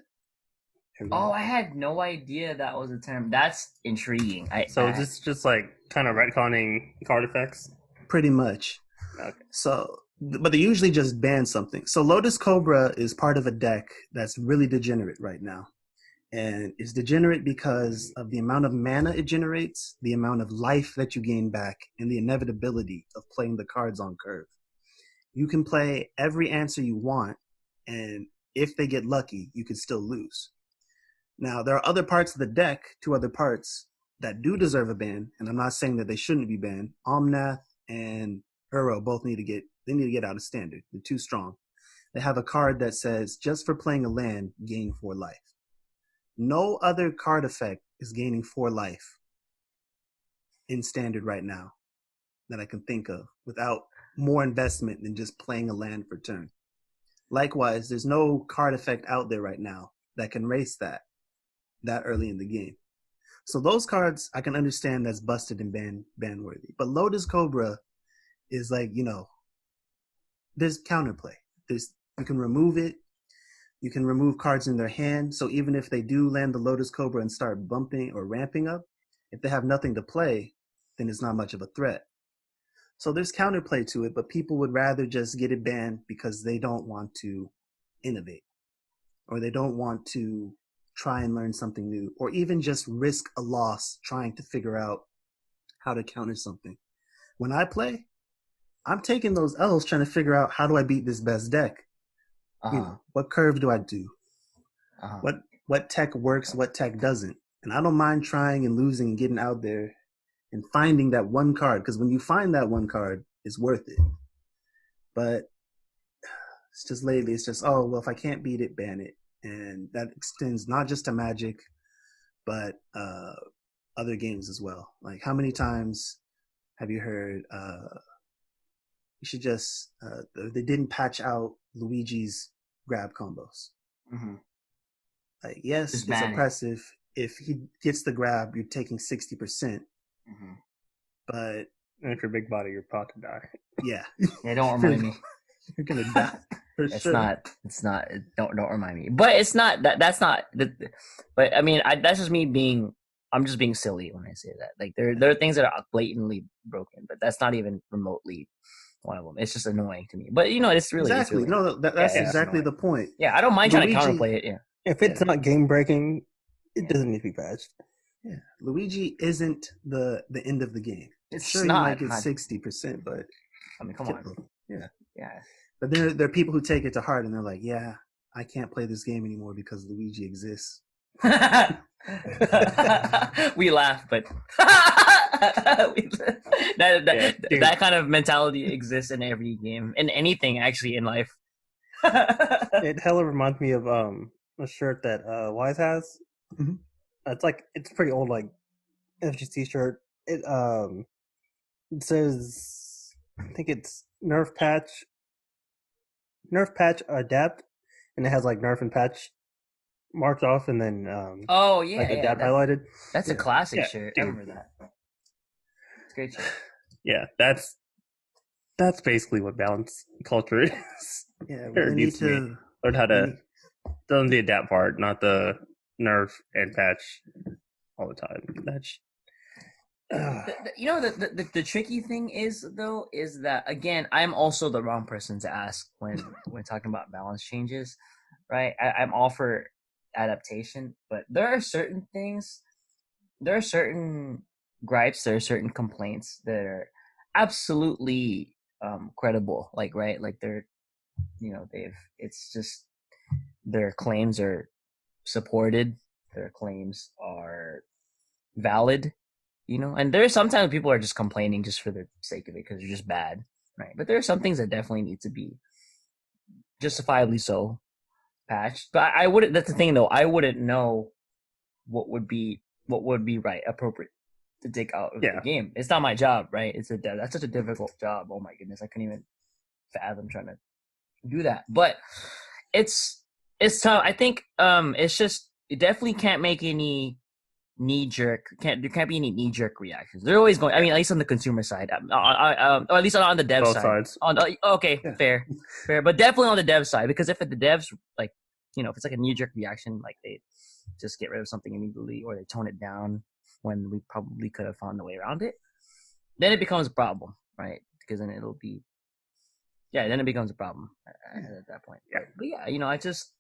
I had no idea that was a term. That's intriguing. Is this just like kind of retconning card effects? Pretty much. Okay. So, but they usually just ban something. So Lotus Cobra is part of a deck that's really degenerate right now. And it's degenerate because of the amount of mana it generates, the amount of life that you gain back, and the inevitability of playing the cards on curve. You can play every answer you want, and if they get lucky, you could still lose. Now, there are other parts of the deck, 2 other parts, that do deserve a ban, and I'm not saying that they shouldn't be banned. Omnath and Uro both need to get out of standard. They're too strong. They have a card that says, just for playing a land, gain 4 life. No other card effect is gaining 4 life in standard right now that I can think of without more investment than just playing a land for turn. Likewise, there's no card effect out there right now that can race that early in the game. So those cards I can understand that's busted and ban worthy. But Lotus Cobra is like, there's counterplay. You can remove it. You can remove cards in their hand. So even if they do land the Lotus Cobra and start bumping or ramping up, if they have nothing to play, then it's not much of a threat. So there's counterplay to it, but people would rather just get it banned because they don't want to innovate, or they don't want to try and learn something new, or even just risk a loss trying to figure out how to counter something. When I play, I'm taking those L's trying to figure out how do I beat this best deck. What curve do I do? What tech works, what tech doesn't. And I don't mind trying and losing and getting out there and finding that one card, because when you find that one card, it's worth it. But it's just lately, it's just, oh, well, if I can't beat it, ban it. And that extends not just to Magic, but other games as well. Like, how many times have you heard you should just, they didn't patch out Luigi's grab combos. Mm-hmm. Like, yes, Just it's ban it. oppressive. If he gets the grab, you're taking 60%. Mm-hmm. But And if you're big body, you're about to die. yeah, Yeah, don't remind me. you're gonna die for It's sure. not. Don't remind me. But it's not that. That's not. But I mean, that's just me being. I'm just being silly when I say that. Like there are things that are blatantly broken, but that's not even remotely one of them. It's just annoying to me. But it's really Exactly. It's really, No, that's it's exactly annoying. the point. Yeah, I don't mind trying to Luigi- counterplay it. Yeah. If it's not game breaking, it doesn't need to be patched. Yeah, Luigi isn't the end of the game. It's Sure, not. you might get 60%, but I mean, come on. yeah. Yeah. But there are people who take it to heart and they're like, yeah, I can't play this game anymore because Luigi exists. We laugh, but that kind of mentality exists in every game, in anything actually in life. It hella reminds me of a shirt that Wise has. Mhm. It's pretty old, like FGC shirt. It says, I think it's Nerf patch adapt, and it has like Nerf and patch marked off, and then Oh yeah, like yeah, adapt highlighted. that's a classic Yeah, shirt. dude. I remember that. It's a great shirt. Yeah, that's basically what balance culture is. Yeah, Or we it need needs to be. to Learn how to done the adapt part, not the Nerf and patch all the time. That's The tricky thing is that again, I'm also the wrong person to ask when talking about balance changes, right? I'm all for adaptation, but there are certain things, there are certain gripes, there are certain complaints that are absolutely credible, like right, like they're it's just their claims are supported, their claims are valid. And there's sometimes people are just complaining just for the sake of it because they're just bad, right? But there are some things that definitely need to be justifiably so patched. But I wouldn't. That's the thing, though. I wouldn't know what would be right, appropriate to take out of the game. It's not my job, right? That's such a difficult job. Oh my goodness, I couldn't even fathom trying to do that. But it's tough. I think it's just it definitely can't make any there can't be any knee-jerk reactions. They're always going. I mean, at least on the consumer side, or at least on the dev both side. sides. Okay, fair, but definitely on the dev side, because if the devs like, if it's like a knee-jerk reaction, like they just get rid of something immediately or they tone it down when we probably could have found a way around it, then it becomes a problem, right? Because then then it becomes a problem at that point. Yeah. But yeah, I just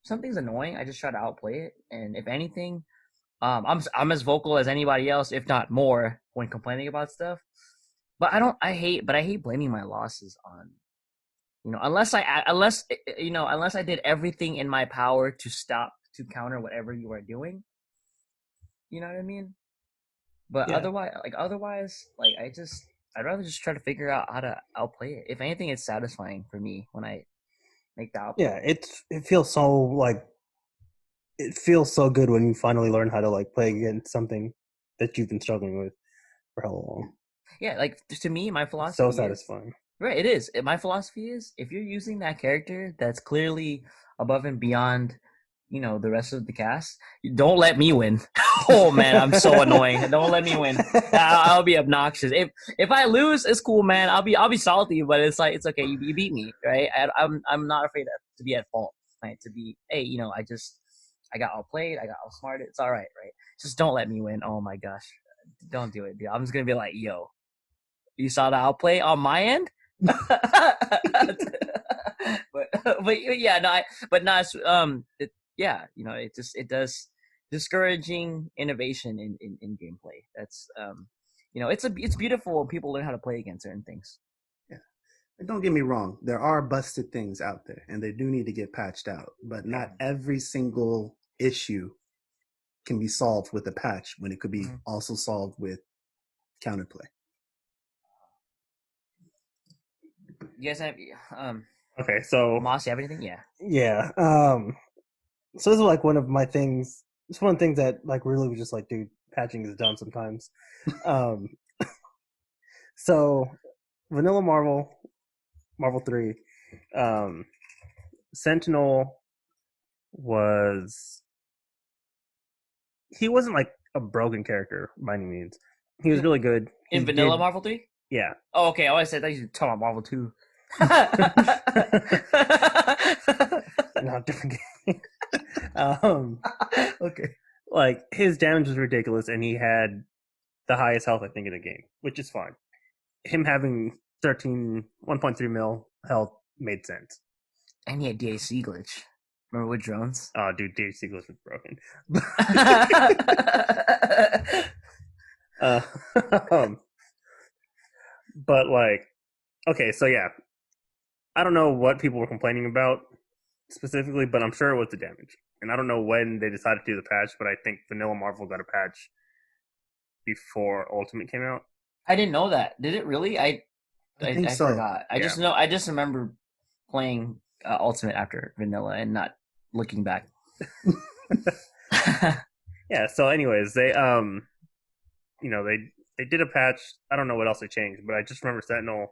something's annoying. I just try to outplay it, and if anything. I'm as vocal as anybody else, if not more, when complaining about stuff. But I hate blaming my losses on, unless I did everything in my power to counter whatever you are doing. You know what I mean? But otherwise, I'd rather just try to figure out how to outplay it. If anything, it's satisfying for me when I make the outplay. Yeah, it feels so like. It feels so good when you finally learn how to like play against something that you've been struggling with, for how long. Yeah, like to me, my philosophy So is, satisfying. right, it is. My philosophy is if you're using that character that's clearly above and beyond, the rest of the cast, don't let me win. Oh man, I'm so annoying. Don't let me win. I'll be obnoxious. If I lose, it's cool, man. I'll be salty, but it's like it's okay. You beat me, right? I'm not afraid to be at fault, right? To be, hey, I got outplayed, I got outsmarted. It's all right, right? Just don't let me win. Oh my gosh, don't do it, dude. I'm just gonna be like, yo, you saw the outplay on my end. but yeah, no, but not it does discouraging innovation in gameplay. That's it's beautiful when people learn how to play against certain things. Yeah, and don't get me wrong, there are busted things out there, and they do need to get patched out. But not every single issue can be solved with a patch when it could be also solved with counterplay. You guys have Okay, so Moss, you have anything? Yeah. Yeah. So this is like one of my things. It's one of the things that like really was just like, dude, patching is dumb sometimes. So Vanilla Marvel 3, Sentinel he wasn't like a broken character by any means. He was really good. In Vanilla Marvel 3? Yeah. Oh, okay. I always said that you talk about Marvel 2. No, different game. Okay. Like his damage was ridiculous, and he had the highest health I think in the game, which is fine. Him having 1.3 mil health made sense. And he had DAC glitch. Remember with drones? Oh, dude, DAC glitch was broken. But like, okay, so yeah, I don't know what people were complaining about specifically, but I'm sure it was the damage. And I don't know when they decided to do the patch, but I think Vanilla Marvel got a patch before Ultimate came out. I didn't know that. Did it really? I think so. forgot. I just remember playing Ultimate after Vanilla and not looking back. Yeah. So, anyways, they they did a patch. I don't know what else they changed, but I just remember Sentinel,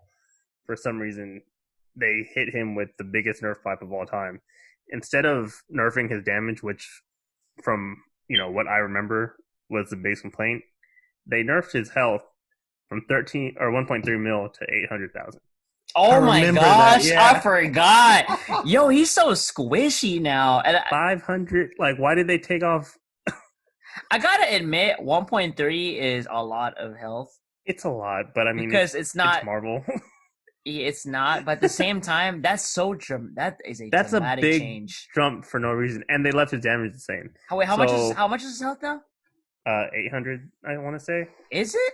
for some reason, they hit him with the biggest nerf pipe of all time. Instead of nerfing his damage, which from what I remember was the biggest complaint, they nerfed his health from 13 or 1.3 mil to 800,000. Oh my gosh, yeah. I forgot. Yo, he's so squishy now. And 500, like, why did they take off? I gotta admit, 1.3 is a lot of health. It's a lot, but I mean, because it's not Marvel. It's not, but at the same time, that's a dramatic big change. Jump for no reason, and they left his damage the same. How much is his health now? 800, I want to say. Is it?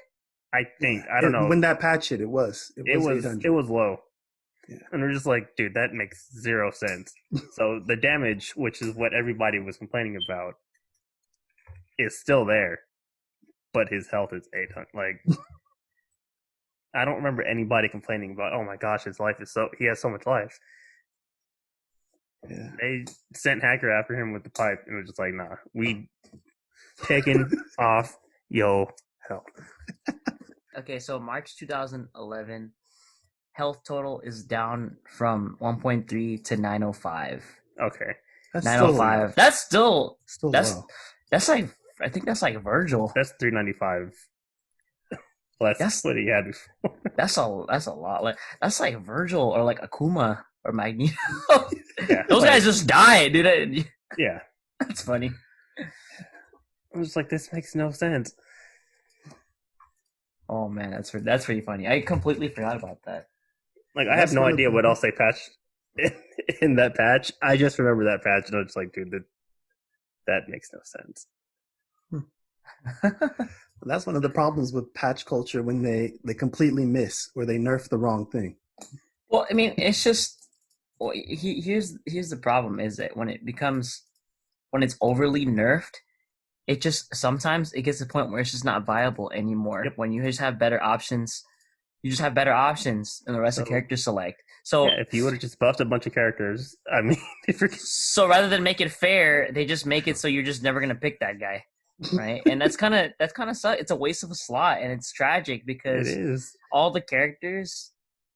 I think. I don't know. When that patch hit, it was low. Yeah. And we're just like, dude, that makes zero sense. So the damage, which is what everybody was complaining about, is still there, but his health is 800. Like, I don't remember anybody complaining about, oh my gosh, his life is he has so much life. Yeah. They sent Hacker after him with the pipe, and it was just like, nah, we taking off yo health. Okay, so March 2011, health total is down from 1.3 to 905. Okay. That's 905. Still that's still low. That's like, I think that's like Virgil. That's 395. That's what he had before. That's a lot. Like, that's like Virgil or like Akuma or Magneto. Yeah, those guys just died, dude. Yeah. That's funny. I'm just like, this makes no sense. Oh man, that's pretty funny. I completely forgot about that. Like, I have no idea what else they patched in that patch. I just remember that patch, and I was just like, dude, that makes no sense. That's one of the problems with patch culture, when they completely miss or they nerf the wrong thing. Well, I mean, it's just here's the problem is that when it's overly nerfed, it just sometimes it gets to the point where it's just not viable anymore. Yep. When you just have better options, and the rest of characters select. So yeah, if you would have just buffed a bunch of characters, I mean, so rather than make it fair, they just make it so you're just never gonna pick that guy. right? And that's kind of it's a waste of a slot, and it's tragic It because is. all the characters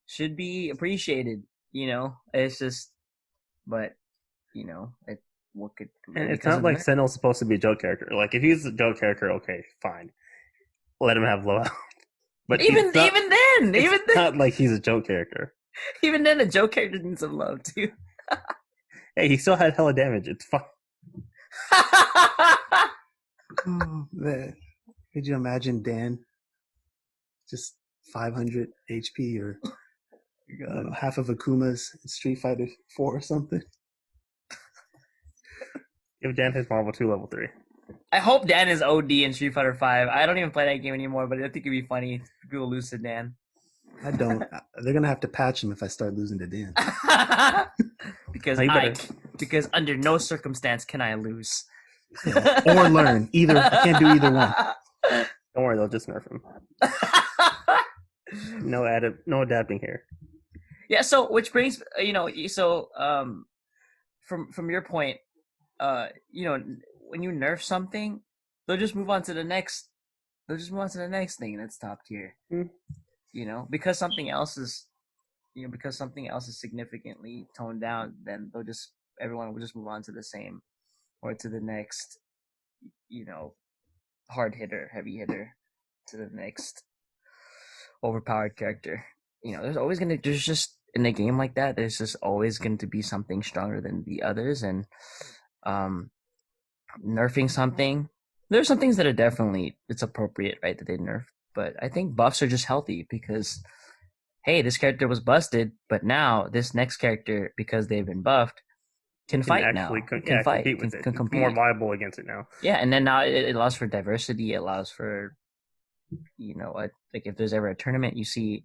should be appreciated. It's just, but what could And it's because not of like nerf. Sentinel's supposed to be a joke character. Like, if he's a joke character, okay, fine. Let him have low health. But Even it's not, even then, it's even then, not like he's a joke character. even then, a joke character needs some love too. Hey, he still had hella damage. It's fine. Oh, man. Could you imagine Dan just 500 HP or half of Akuma's in Street Fighter 4 or something? Give Dan his Marvel 2 level 3. I hope Dan is OD in Street Fighter 5. I don't even play that game anymore, but I think it'd be funny if people lose to Dan. I don't. They're going to have to patch him if I start losing to Dan. because No, you better. because under no circumstance can I lose. Yeah. Or learn. Either. I can't do either one. Don't worry, they'll just nerf him. No adapting here. Yeah, so which brings from your point, when you nerf something, they'll just move on to the next. They'll just move on to the next thing that's top tier. Mm. Because something else is, significantly toned down, then everyone will just move on to the same, or to the next, hard hitter, heavy hitter, to the next overpowered character. There's just in a game like that, there's just always going to be something stronger than the others, and nerfing something. There's some things that are definitely it's appropriate, right, that they nerf. But I think buffs are just healthy because, hey, this character was busted, but now this next character, because they've been buffed, can fight now. Can fight. Compete with it. Can compete. More viable against it now. Yeah, and then now it allows for diversity. It allows for, like if there's ever a tournament, you see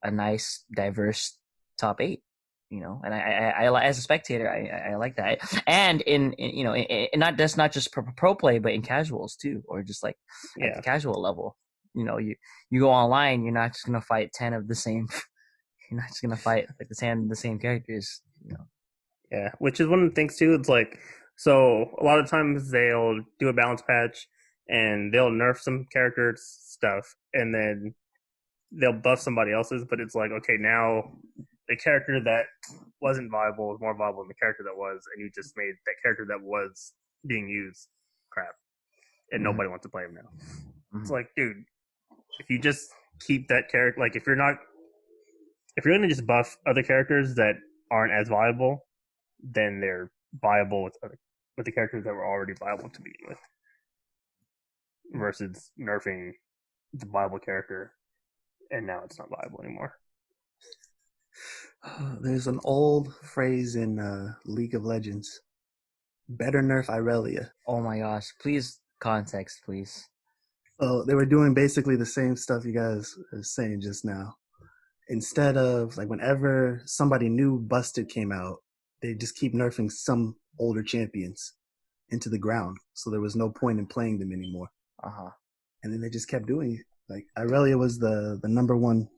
a nice, diverse top 8. And I as a spectator, I like that. And in not just pro play, but in casuals too, or just like at the casual level. You go online, you're not just gonna fight 10 of the same. You're not just gonna fight like the 10 of the same characters. Yeah, which is one of the things too. It's like, so a lot of times they'll do a balance patch and they'll nerf some character stuff, and then they'll buff somebody else's. But it's like, okay, now the character that wasn't viable is more viable than the character that was, and you just made that character that was being used crap, and nobody wants to play him now. Mm-hmm. It's like, dude, if you just keep that character, like if you're going to just buff other characters that aren't as viable, then they're viable with the characters that were already viable to begin with, versus nerfing the viable character and now it's not viable anymore. There's an old phrase in League of Legends: better nerf Irelia. Oh my gosh, please context, please. So they were doing basically the same stuff you guys were saying just now. Instead of, like, whenever somebody new busted came out, they just keep nerfing some older champions into the ground. So there was no point in playing them anymore. Uh-huh. And then they just kept doing it. Like, Irelia was the number one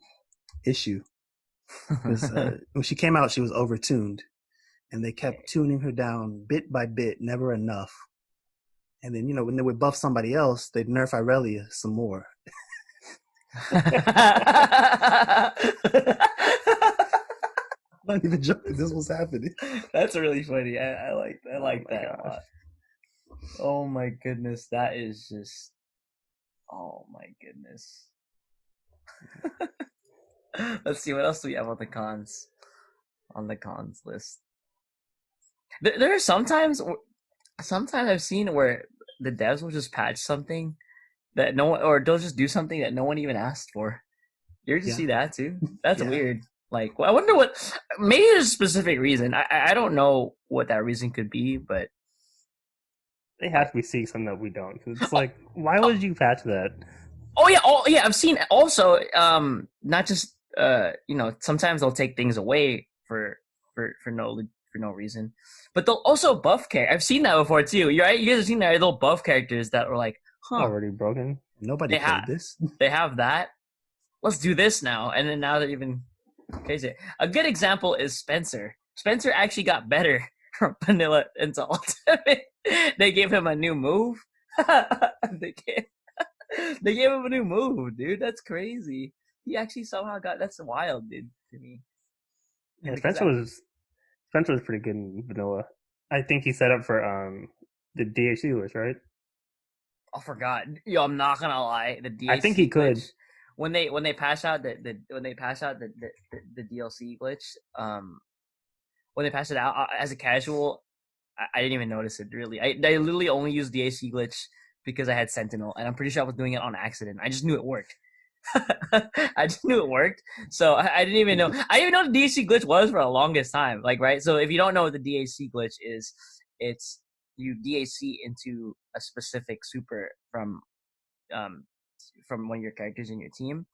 issue. Because when she came out, she was overtuned. And they kept tuning her down bit by bit, never enough. And then, when they would buff somebody else, they'd nerf Irelia some more. I'm not even joking. This was happening. That's really funny. I like that a lot. Oh my goodness, that is just. Oh my goodness. Let's see, what else do we have on the cons? On the cons list. There are sometimes I've seen where the devs will just patch something that no one, or they'll just do something that no one even asked for. You ever see that too? That's weird. Like, well, I wonder maybe there's a specific reason. I don't know what that reason could be, but they have to be seeing something that we don't. It's like, why would you patch that? Oh yeah. I've seen also, not just, sometimes they'll take things away for no reason, but they'll also buff characters. I've seen that before too. You're right. You guys have seen that. They'll buff characters that were like, already broken. Nobody played this. They have that. Let's do this now. And then now they're even crazy. A good example is Spencer. Spencer actually got better from vanilla into ultimate. They gave him a new move. they gave, they gave him a new move, dude. That's crazy. He actually somehow got. That's wild, dude. To me. Yeah, Spencer was pretty good in vanilla. I think he set up for the DHC list, right? I forgot. Yo, I'm not gonna lie. The DHC I think he could. glitch, when they pass out the DLC glitch, when they pass it out as a casual, I didn't even notice it really. I literally only used DHC glitch because I had Sentinel, and I'm pretty sure I was doing it on accident. I just knew it worked. I just knew it worked, so I didn't even know. I didn't even know the DHC glitch was for the longest time. Like, right? So if you don't know what the DHC glitch is, it's you DHC into a specific super from one of your characters in your team,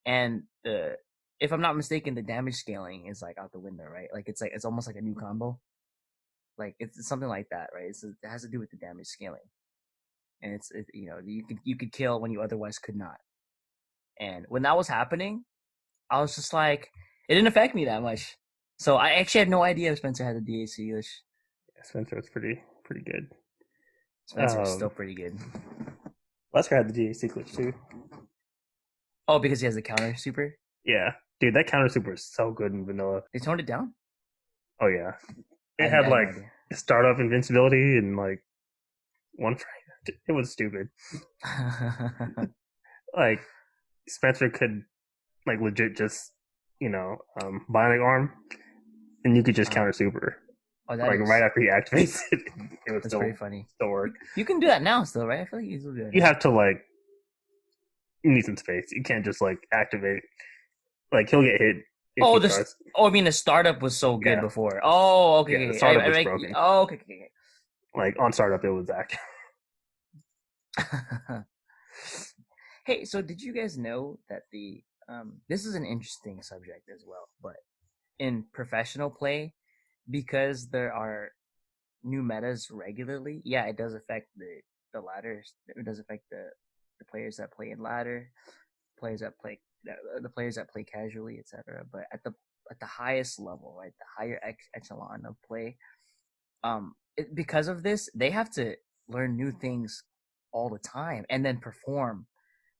and if I'm not mistaken, the damage scaling is like out the window, right? Like it's almost like a new combo, like it's something like that, right? It has to do with the damage scaling, and you could kill when you otherwise could not. And when that was happening, I was just like, it didn't affect me that much. So I actually had no idea if Spencer had the DHC glitch. Yeah, Spencer was pretty good. Spencer was still pretty good. Wesker had the DHC glitch too. Oh, because he has the counter super? Yeah. Dude, that counter super is so good in vanilla. They toned it down? Oh, yeah. It had, like, startup invincibility and, like, one frame. It was stupid. Like, Spencer could, like, legit just, bionic arm, and you could just counter super. Oh, right after he activates it. It was that's pretty funny. Still work. You can do that now still, right? I feel like you still do that. You have to, like, you need some space. You can't just, like, activate. Like, he'll get hit. I mean, the startup was so good before. Oh, okay. Yeah, the startup was broken. Oh, okay. Like, on startup, it was active. Hey, so did you guys know that this is an interesting subject as well, but in professional play, because there are new metas regularly, yeah, it does affect the ladders. It does affect the players that play in ladder, the players that play casually, etc. But at the highest level, right, the higher echelon of play, because of this, they have to learn new things all the time and then perform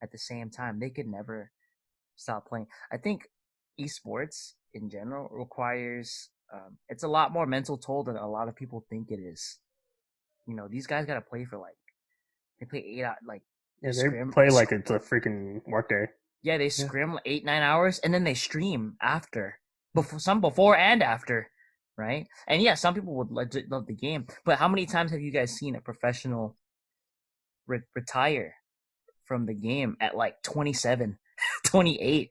at the same time. They could never stop playing. I think esports in general requires it's a lot more mental toll than a lot of people think it is. These guys gotta play for they play 8 hours, they play like it's a freaking workday. Yeah, they scrim 8-9 hours and then they stream after, before and after, right? And yeah, some people would legit love the game, but how many times have you guys seen a professional retire from the game at like 27, 28,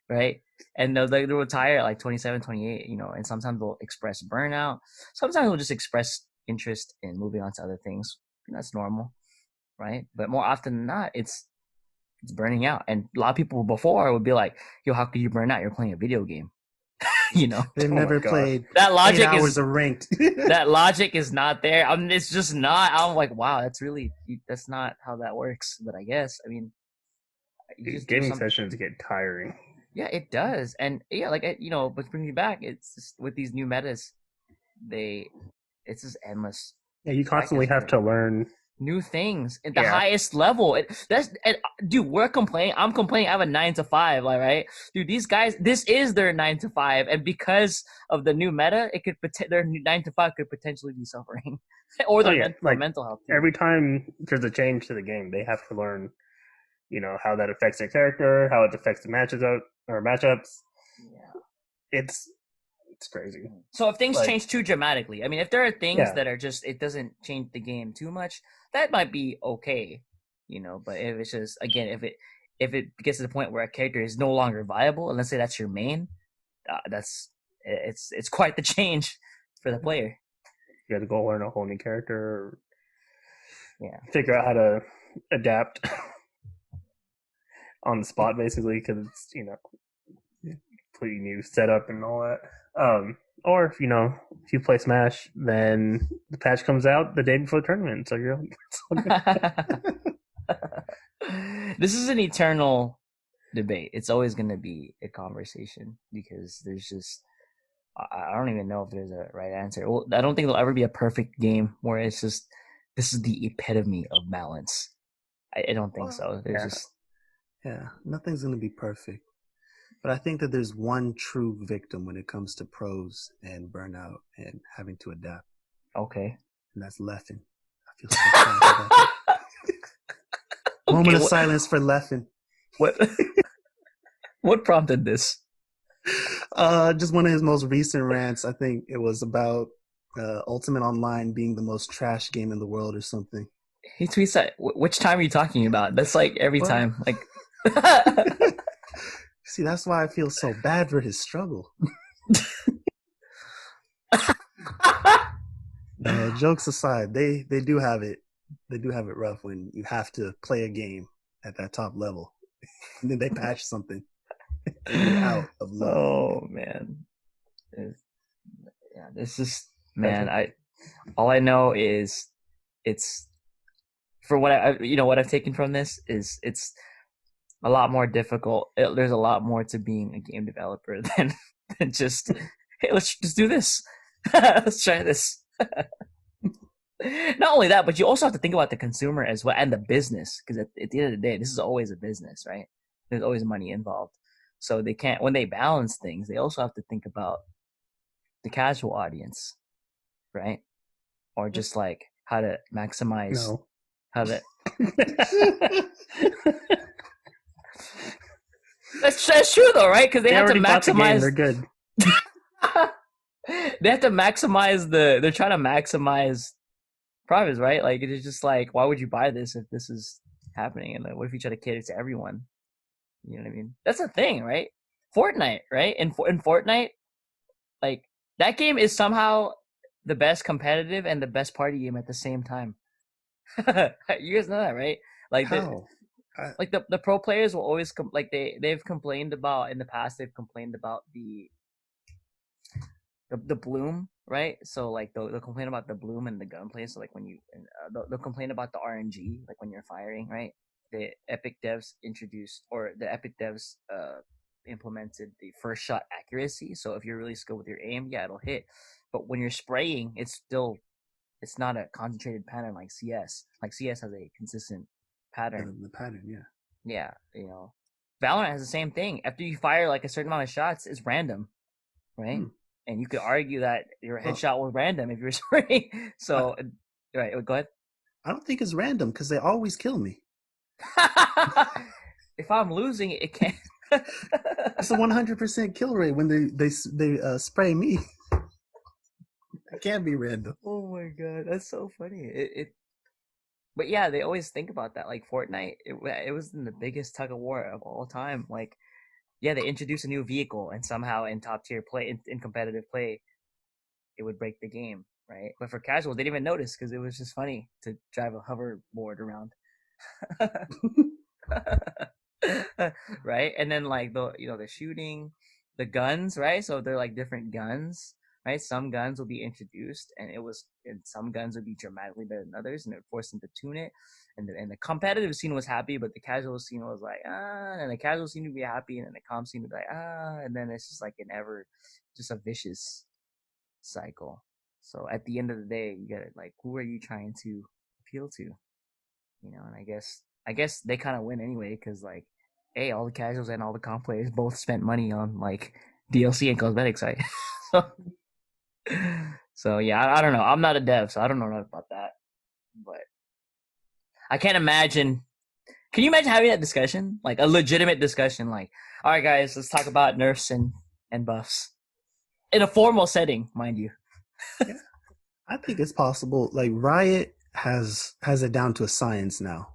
right? And they'll retire at like 27, 28, and sometimes they'll express burnout. Sometimes they'll just express interest in moving on to other things. And that's normal, right? But more often than not, it's burning out. And a lot of people before would be like, yo, how could you burn out? You're playing a video game. They've never played that logic 8 hours of ranked. That logic is not there. I mean, it's just not. I'm like, wow, that's not how that works. But I guess, I mean, gaming sessions get tiring. Yeah, it does. And yeah, but bringing you back, it's just, with these new metas, it's just endless. Yeah, you constantly have to learn new things at the highest level. Dude, we're complaining. I'm complaining. I have a 9 to 5, right? Dude, these guys, this is their 9 to 5, and because of the new meta, their 9 to 5 could potentially be suffering, or their mental health. Every time there's a change to the game, they have to learn, how that affects their character, how it affects the matchups. Yeah, it's crazy. So if things change too dramatically, I mean, if there are things that are just, it doesn't change the game too much, that might be okay, but if it's just, again, if it gets to the point where a character is no longer viable, and let's say that's your main, it's quite the change for the player. You have to go learn a whole new character, figure out how to adapt on the spot, basically, because it's completely new setup and all that. Or if you play Smash, then the patch comes out the day before the tournament, so you're This is an eternal debate. It's always going to be a conversation because there's just, I don't even know if there's a right answer. Well, I don't think there'll ever be a perfect game where it's just this is the epitome of balance. I don't think so. There's just nothing's gonna be perfect. But I think that there's one true victim when it comes to pros and burnout and having to adapt. Okay. And that's Leffen. I feel so bad about that. Moment of silence for Leffen. What? What prompted this? Just one of his most recent rants. I think it was about Ultimate Online being the most trash game in the world or something. He tweets that. Which time are you talking about? That's like every time. Like. See, that's why I feel so bad for his struggle. Jokes aside, they do have it. They do have it rough when you have to play a game at that top level, and then they patch something and you're out of luck. Oh man, this is man. All I know is it's for what what I've taken from this is it's a lot more difficult. There's a lot more to being a game developer than just, hey, let's just do this. Let's try this. Not only that, but you also have to think about the consumer as well and the business, because at the end of the day, this is always a business, right? There's always money involved. So they can't, when they balance things, they also have to think about the casual audience, right? Or just like how to maximize, how to... That's true though, right? Because they have to maximize. They're good. They have to maximize they're trying to maximize profits, right? Like it's just like, why would you buy this if this is happening? And like, what if you try to cater to everyone? You know what I mean? That's the thing, right? Fortnite, right? In Fortnite, like that game is somehow the best competitive and the best party game at the same time. You guys know that, right? Like the pro players will always they've complained about in the past. They've complained about the bloom, right? So like they'll complain about the bloom and the gunplay. So like when you they'll complain about the RNG, like when you're firing, right? The Epic devs implemented the first shot accuracy. So if you're really skilled with your aim, yeah, it'll hit. But when you're spraying, it's not a concentrated pattern like CS. Like CS has a consistent pattern. The pattern, yeah. Yeah, Valorant has the same thing. After you fire like a certain amount of shots, it's random, right? And you could argue that your headshot was random if you're spraying. So, right, go ahead. I don't think it's random because they always kill me. If I'm losing, it can't. It's a 100% kill rate when they spray me. It can't be random. Oh my god, that's so funny. But yeah, they always think about that. Like Fortnite, it was in the biggest tug of war of all time. Like, yeah, they introduced a new vehicle, and somehow in top tier play, in competitive play, it would break the game, right? But for casuals, they didn't even notice because it was just funny to drive a hoverboard around, right? And then like the shooting, the guns, right? So they're like different guns. Right, some guns will be introduced, and some guns would be dramatically better than others, and it would force them to tune it. And the competitive scene was happy, but the casual scene was like and the casual scene would be happy, and then the comp scene would be like and then it's just like just a vicious cycle. So at the end of the day, you gotta like, who are you trying to appeal to? And I guess they kind of win anyway, because like, hey, all the casuals and all the comp players both spent money on like DLC and cosmetics, right? So yeah, I don't know. I'm not a dev, so I don't know about that. But I can't imagine. Can you imagine having that discussion, like a legitimate discussion, like, all right, guys, let's talk about nerfs and buffs in a formal setting, mind you. Yeah, I think it's possible. Like Riot has it down to a science now.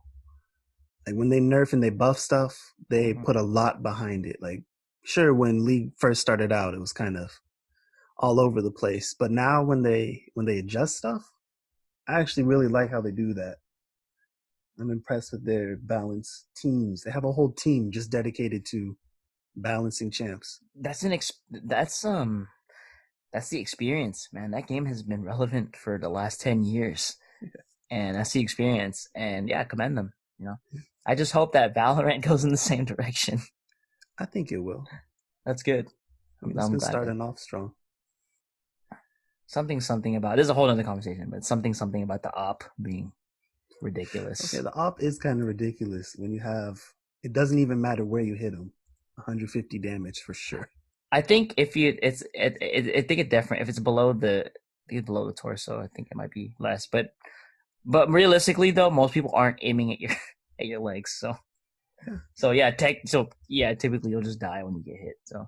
Like when they nerf and they buff stuff, they put a lot behind it. Like, sure, when League first started out, it was kind of all over the place, but now when they adjust stuff, I actually really like how they do that. I'm impressed with their balanced teams. They have a whole team just dedicated to balancing champs. That's the experience, man. That game has been relevant for the last 10 years. And that's the experience, and yeah, commend them. I just hope that Valorant goes in the same direction. I think it will. That's good. I'm starting off strong. Something about, this is a whole other conversation, but something about the op being ridiculous. Okay, the op is kind of ridiculous when you have. It doesn't even matter where you hit them. 150 damage for sure. I think I think it's different if it's below the torso. I think it might be less, but realistically though, most people aren't aiming at your legs. So typically you'll just die when you get hit. So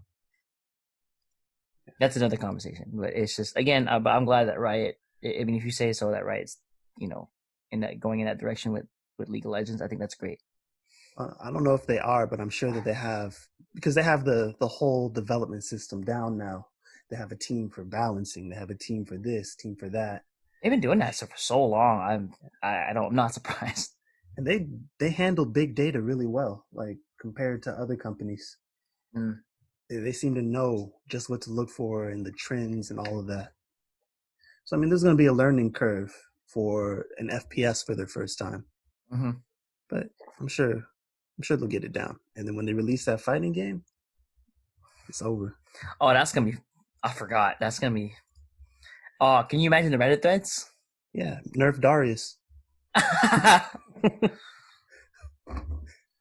that's another conversation. But it's just again, but I'm glad that Riot. I mean, if you say so, that Riot's going in that direction with League of Legends. I think that's great. I don't know if they are, but I'm sure that they have, because they have the whole development system down now. They have a team for balancing. They have a team for this, team for that. They've been doing that for so long. I'm not surprised. And they handle big data really well, like compared to other companies. They seem to know just what to look for and the trends and all of that. So I mean, there's going to be a learning curve for an FPS for their first time. Mm-hmm. But I'm sure they'll get it down. And then when they release that fighting game, it's over. Oh, that's gonna be. I forgot. That's gonna be. Oh, can you imagine the Reddit threads? Yeah, nerf Darius. I'm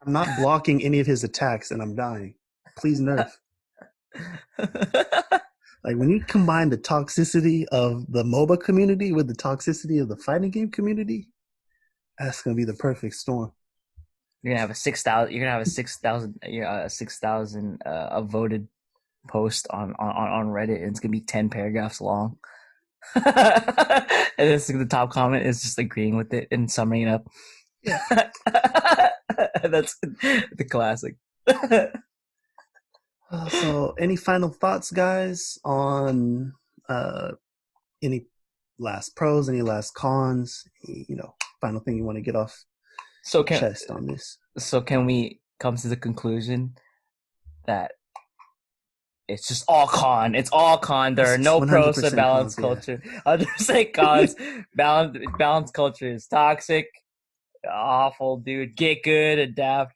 not blocking any of his attacks, and I'm dying. Please nerf. Like when you combine the toxicity of the MOBA community with the toxicity of the fighting game community, that's gonna be the perfect storm. You're gonna have a 6,000. You're gonna have a 6,000 voted post on Reddit, and it's gonna be 10 paragraphs long. And the top comment is just agreeing with it and summing it up. Yeah. That's the classic. So, any final thoughts, guys, on any last pros, any last cons? Final thing you want to get off chest on this? So, can we come to the conclusion that it's just all con? It's all con. There are no pros to balanced culture. 100% cons. Balanced culture is toxic, awful, dude. Get good, adapt.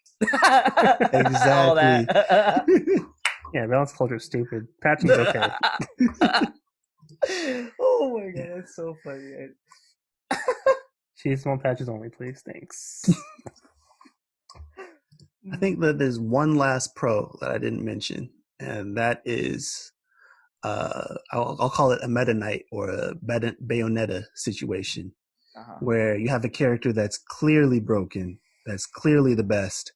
Exactly. Yeah, balanced culture is stupid. Patching's okay. Oh my god, that's so funny. Seasonal patches only, please. Thanks. I think that there's one last pro that I didn't mention, and that is, I'll call it a Meta Knight or a Bayonetta situation, where you have a character that's clearly broken, that's clearly the best,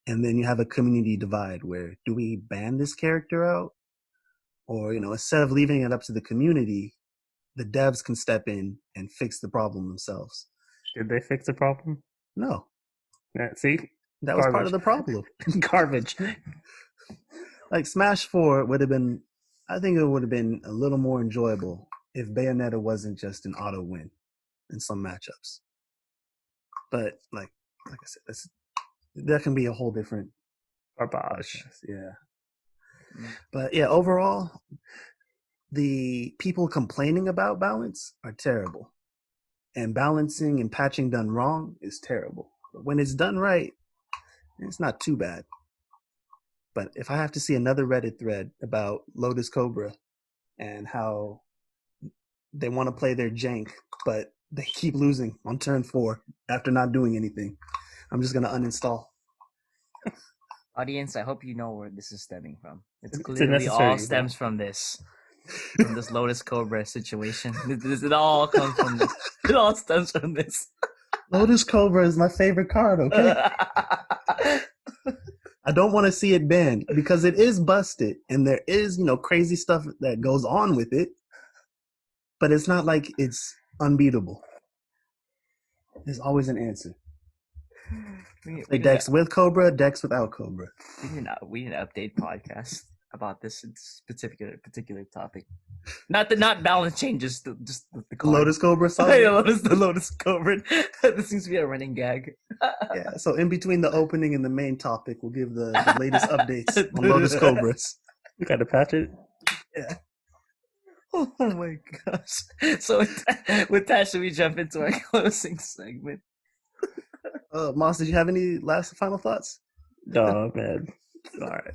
and then you have a community divide where do we ban this character out? Or, instead of leaving it up to the community, the devs can step in and fix the problem themselves. Did they fix the problem? No. Yeah, see? That was part of the problem. Garbage. Like Smash 4 would have been, I think it would have been a little more enjoyable if Bayonetta wasn't just an auto win in some matchups. But like I said, that can be a whole different garbage. Yeah. But yeah, overall, the people complaining about balance are terrible. And balancing and patching done wrong is terrible. But when it's done right, it's not too bad. But if I have to see another Reddit thread about Lotus Cobra and how they want to play their jank, but they keep losing on turn 4 after not doing anything, I'm just going to uninstall. Audience, I hope you know where this is stemming from. It's clearly all stems from this Lotus Cobra situation. It all comes from this. It all stems from this. Lotus Cobra is my favorite card, okay? I don't want to see it banned because it is busted and there is, crazy stuff that goes on with it, but it's not like it's unbeatable. There's always an answer. Decks with Cobra, decks without Cobra. We need an update podcast about this particular topic. Not balance changes, just the card. Lotus Cobra song? The Lotus Cobra. This seems to be a running gag. Yeah, so in between the opening and the main topic, we'll give the latest updates on Lotus Cobras. You gotta patch it. Yeah. Oh my gosh. So with that, should we jump into our closing segment? Moss, did you have any last final thoughts? No, man. All right.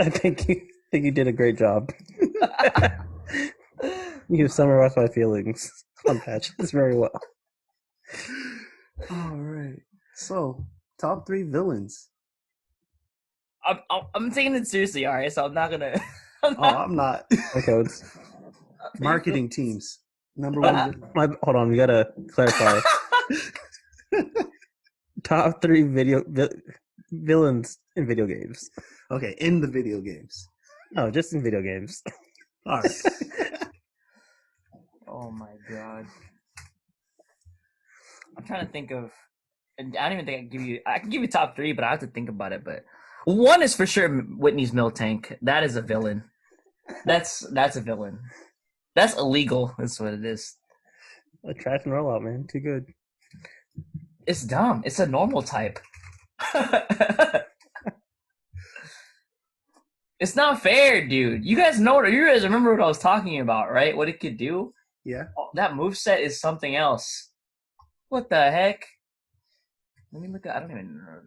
I think you did a great job. You summarized my feelings on patches very well. All right. So, top 3 villains. I'm taking it seriously, all right. So I'm not gonna. I'm Oh, not, I'm not. Codes. Marketing teams. Number one villain. Hold on, we gotta clarify. Top 3 villains in video games. Okay, in the video games. No, just in video games. All right. Oh my god. I'm trying to think of. And I don't even think I can give you. I can give you top 3, but I have to think about it. But one is for sure Whitney's Milk Tank. That is a villain. That's a villain. That's illegal. That's what it is. A trash and rollout, man. Too good. It's dumb. It's a normal type. It's not fair, dude. You guys remember what I was talking about, right? What it could do? Yeah. Oh, that moveset is something else. What the heck? Let me look at I don't even know.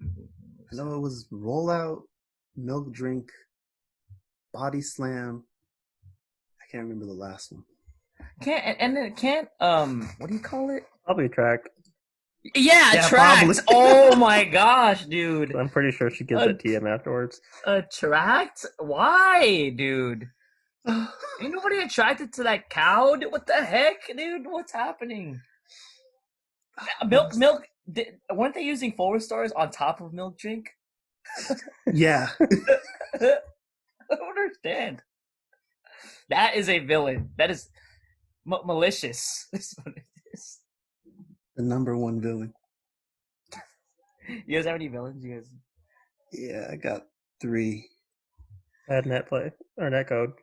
No, it was rollout, milk drink, body slam. I can't remember the last one. What do you call it? Probably a track. Yeah, Tracked. Oh my gosh, dude. I'm pretty sure she gives a TM afterwards. Attract? Why, dude? Ain't nobody attracted to that cow? What the heck, dude? What's happening? Milk. Weren't they using forward stars on top of milk drink? Yeah. I don't understand. That is a villain. That is malicious. That's what it is. The number one villain. You guys have any villains? You guys? Yeah, I got 3. Bad net play or net code.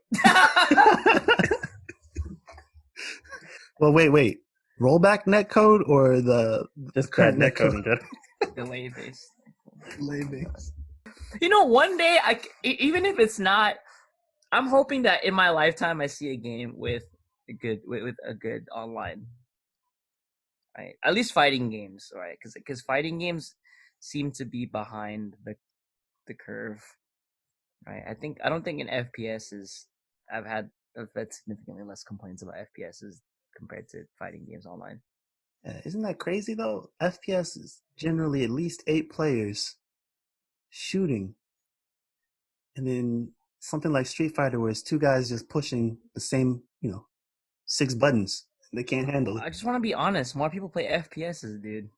Well, wait. Rollback netcode or the just bad net code in general? Delay based. Delay based. You know, one day even if it's not, I'm hoping that in my lifetime I see a game with a good online. Right, at least fighting games, right? Because fighting games seem to be behind the curve, right? I don't think in FPSs I've had significantly less complaints about FPSs compared to fighting games online. Isn't that crazy though? FPS is generally at least 8 players shooting, and then something like Street Fighter where it's 2 guys just pushing the same, 6 buttons. They can't handle it. I just want to be honest. More people play FPSs, dude.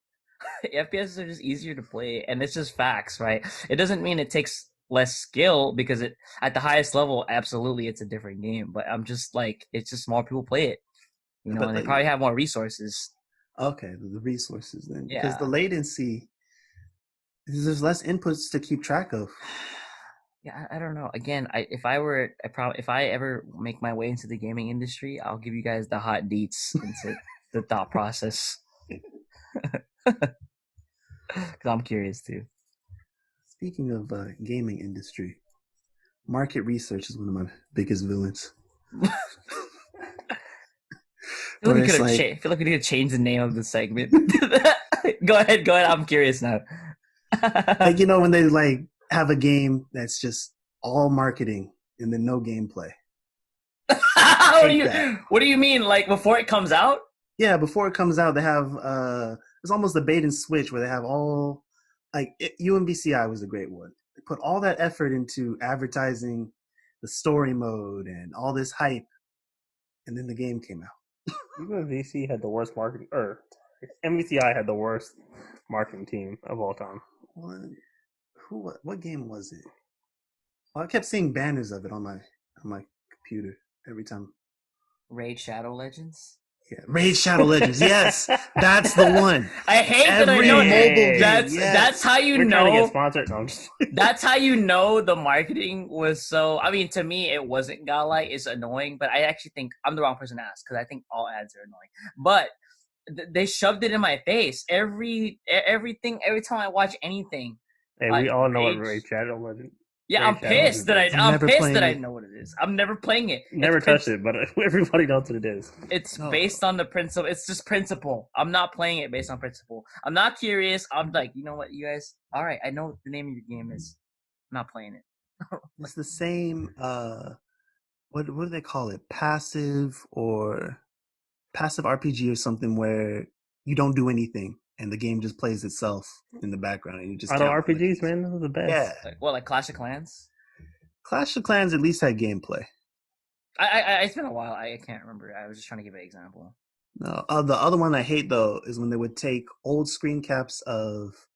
FPSs are just easier to play, and it's just facts, right? It doesn't mean it takes less skill because at the highest level, absolutely, it's a different game. But I'm just like, it's just more people play it, and they probably have more resources. Okay, the resources then, Yeah. because the latency, there's less inputs to keep track of. Yeah, I don't know. Again, if I ever make my way into the gaming industry, I'll give you guys the hot deets into the thought process. Because I'm curious too. Speaking of gaming industry, market research is one of my biggest villains. I feel like we need to change the name of the segment. Go ahead. I'm curious now. Like, when they have a game that's just all marketing and then no gameplay. What do you mean? Like before it comes out? Yeah, before it comes out, they have it's almost a bait and switch where they have all UMBCI was a great one. They put all that effort into advertising the story mode and all this hype, and then the game came out. UMBC had the worst marketing, or MVCI had the worst marketing team of all time. What game was it? Well, I kept seeing banners of it on my computer every time. Raid Shadow Legends? Yeah, Raid Shadow Legends. Yes, that's the one. I hate that I know mobile game. That's how you know. Trying to get sponsored. No, that's how you know the marketing was so. I mean, to me, it wasn't godlike. It's annoying, but I actually think I'm the wrong person to ask because I think all ads are annoying. But they shoved it in my face everything. Every time I watch anything. Hey, we all know what Raid Shadow Legend. Yeah, I'm pissed that I know what it is. I'm never playing it. Never touched it, but everybody knows what it is. It's based on the principle. It's just principle. I'm not playing it based on principle. I'm not curious. I'm like, you know what, you guys? All right, I know what the name of your game is. I'm not playing it. It's the same. What do they call it? Passive RPG or something where you don't do anything. and the game just plays itself in the background, and you just Auto count RPGs, man, those are the best. Yeah, Like Clash of Clans? Clash of Clans at least had gameplay. It's been a while. I can't remember. I was just trying to give an example. No, the other one I hate though is when they would take old screen caps of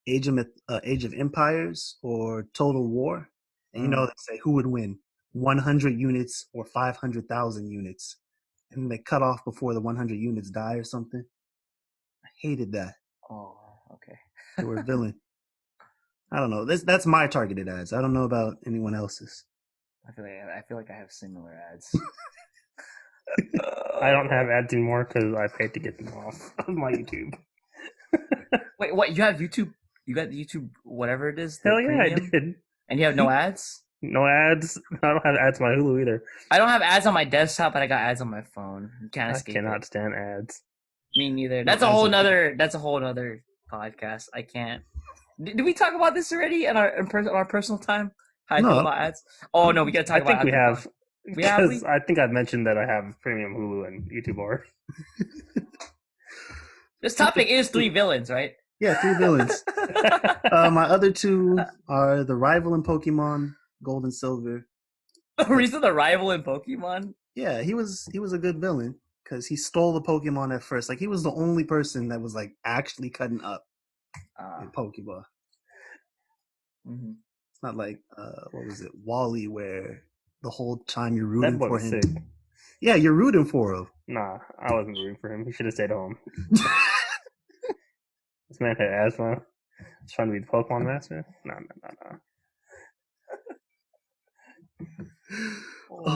Age of Empires or Total War, and they say who would win, 100 units or 500,000 units, and they cut off before the 100 units die or something. I hated that. Oh, okay. They were a villain. I don't know. That's my targeted ads. I don't know about anyone else's. I feel like I have similar ads. I don't have ads anymore because I paid to get them off of my YouTube. Wait, what? You have YouTube? You got the YouTube, whatever it is? Hell yeah, premium? I did. And you have no ads? No ads. I don't have ads on my Hulu either. I don't have ads on my desktop, but I got ads on my phone. You can't I escape cannot it. stand ads. Me neither. That's a whole nother podcast. I can't. Did we talk about this already on our personal time? How I feel about ads? Oh no, we gotta talk about. I think we have. Because I think I've mentioned that I have premium Hulu and YouTube already. This topic is 3 villains, right? Yeah, 3 villains. My other 2 are the rival in Pokemon, Gold and Silver. Reason the rival in Pokemon? Yeah, he was a good villain because he stole the Pokemon at first. Like he was the only person that was like actually cutting up in Pokeball. Mm-hmm. It's not like what was it, Wally, where the whole time you're rooting for him. Sick. Yeah, you're rooting for him. Nah, I wasn't rooting for him. He should have stayed home. This man had asthma. He's trying to be the Pokemon master. No.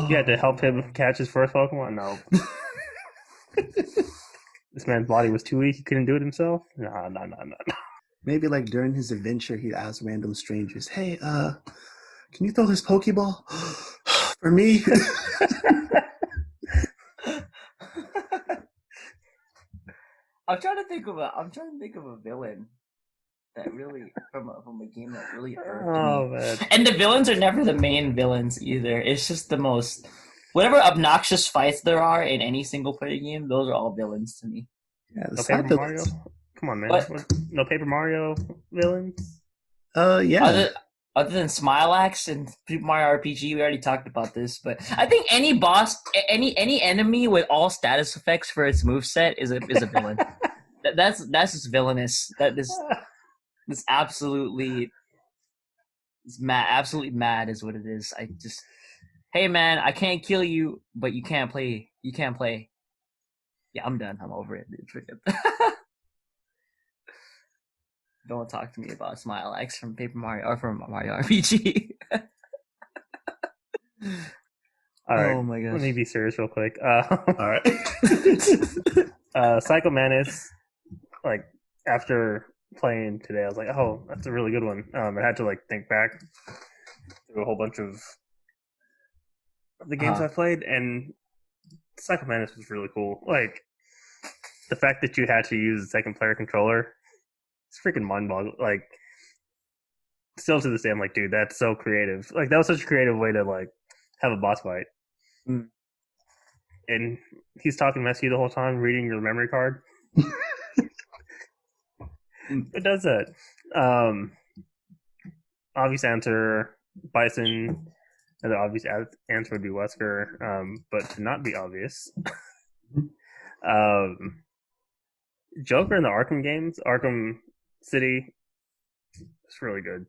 You had to help him catch his first Pokemon? No. This man's body was too weak. He couldn't do it himself? No. Maybe like during his adventure, he'd ask random strangers, "Hey, can you throw this Pokeball for me?" I'm trying to think of a villain that really from a game that really irked me. Man. And the villains are never the main villains either. It's just the most whatever obnoxious fights there are in any single player game. Those are all villains to me. Yeah, no Paper Mario. Come on, man. What? No Paper Mario villains. Yeah. Other than Smilax and Super Mario RPG, we already talked about this, but I think any boss, any enemy with all status effects for its moveset is a villain. That's just villainous. That is absolutely mad. Absolutely mad is what it is. Hey man, I can't kill you, but you can't play. You can't play. Yeah, I'm done. I'm over it, dude. Don't talk to me about Smilex from Paper Mario or from Mario RPG. All right. Oh my gosh. Let me be serious real quick. All right. Psycho Mantis, like after playing today, I was like, oh, that's a really good one. I had to like think back through a whole bunch of the games I played, and Psycho Mantis was really cool. Like the fact that you had to use a second player controller. It's freaking mind-boggling. Like, still to this day, I'm like, dude, that's so creative. Like, that was such a creative way to like have a boss fight. Mm. And he's talking messy the whole time, reading your memory card. It does that. Obvious answer, Bison. And the obvious answer would be Wesker. But to not be obvious, Joker in the Arkham games, Arkham City, it's really good.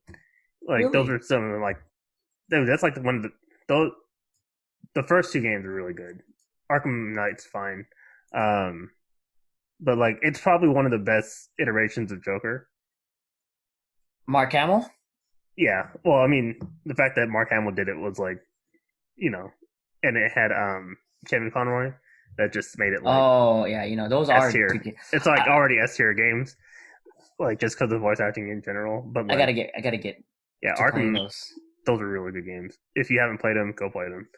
Like really? Those are some of them. Like that's like the first 2 games are really good. Arkham Knight's fine, but like it's probably one of the best iterations of Joker. Mark Hamill. Yeah, well, I mean, the fact that Mark Hamill did it was like, and it had Kevin Conroy. That just made it like those S-tier. are good. It's like already S-tier games, like just because of voice acting in general. But like, I gotta get. Yeah, Arkham. Those are really good games. If you haven't played them, go play them.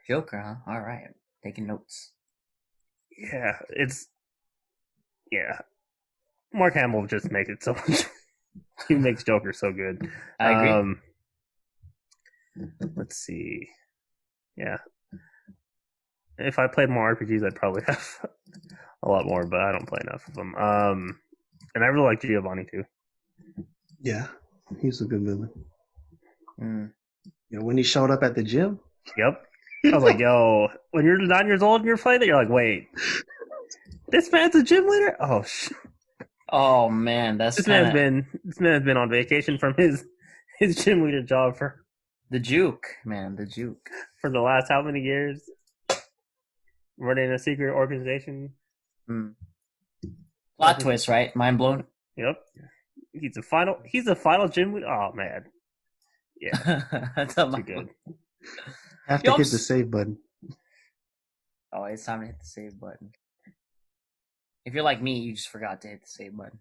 Joker, huh? All right, taking notes. Yeah, Mark Hamill just makes it so much. He makes Joker so good. I agree. Let's see. Yeah. If I played more RPGs, I'd probably have a lot more, but I don't play enough of them. And I really like Giovanni too. Yeah, he's a good villain. Mm. When he showed up at the gym. Yep. I was like, yo, when you're 9 years old and you're playing that, you're like, wait, this man's a gym leader? Oh, shit. Oh man, that's This man's been on vacation from his gym leader job for the juke, man, the juke. For the last how many years? Running a secret organization. Plot twist, right? Mind blown. Yep. He's a final gym leader. Oh man. Yeah. That's too good. Have to hit the save button. Oh, it's time to hit the save button. If you're like me, you just forgot to hit the save button.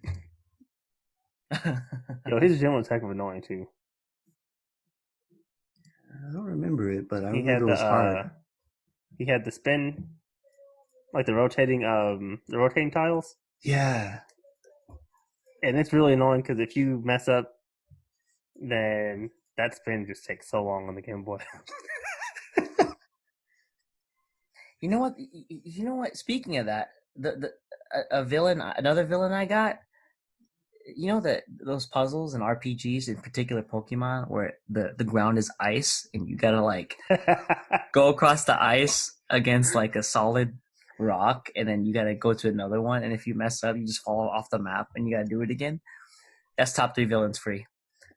Yo, his gym was heck of annoying too. I don't remember it, but I remember it was hard. He had the spin, like the rotating tiles. Yeah. And it's really annoying because if you mess up, then that spin just takes so long on the Game Boy. You know what? Speaking of that, another villain I got. You know that those puzzles and RPGs, in particular Pokemon, where the ground is ice and you gotta like go across the ice against like a solid rock, and then you gotta go to another one, and if you mess up, you just fall off the map and you gotta do it again. That's top 3 villains free.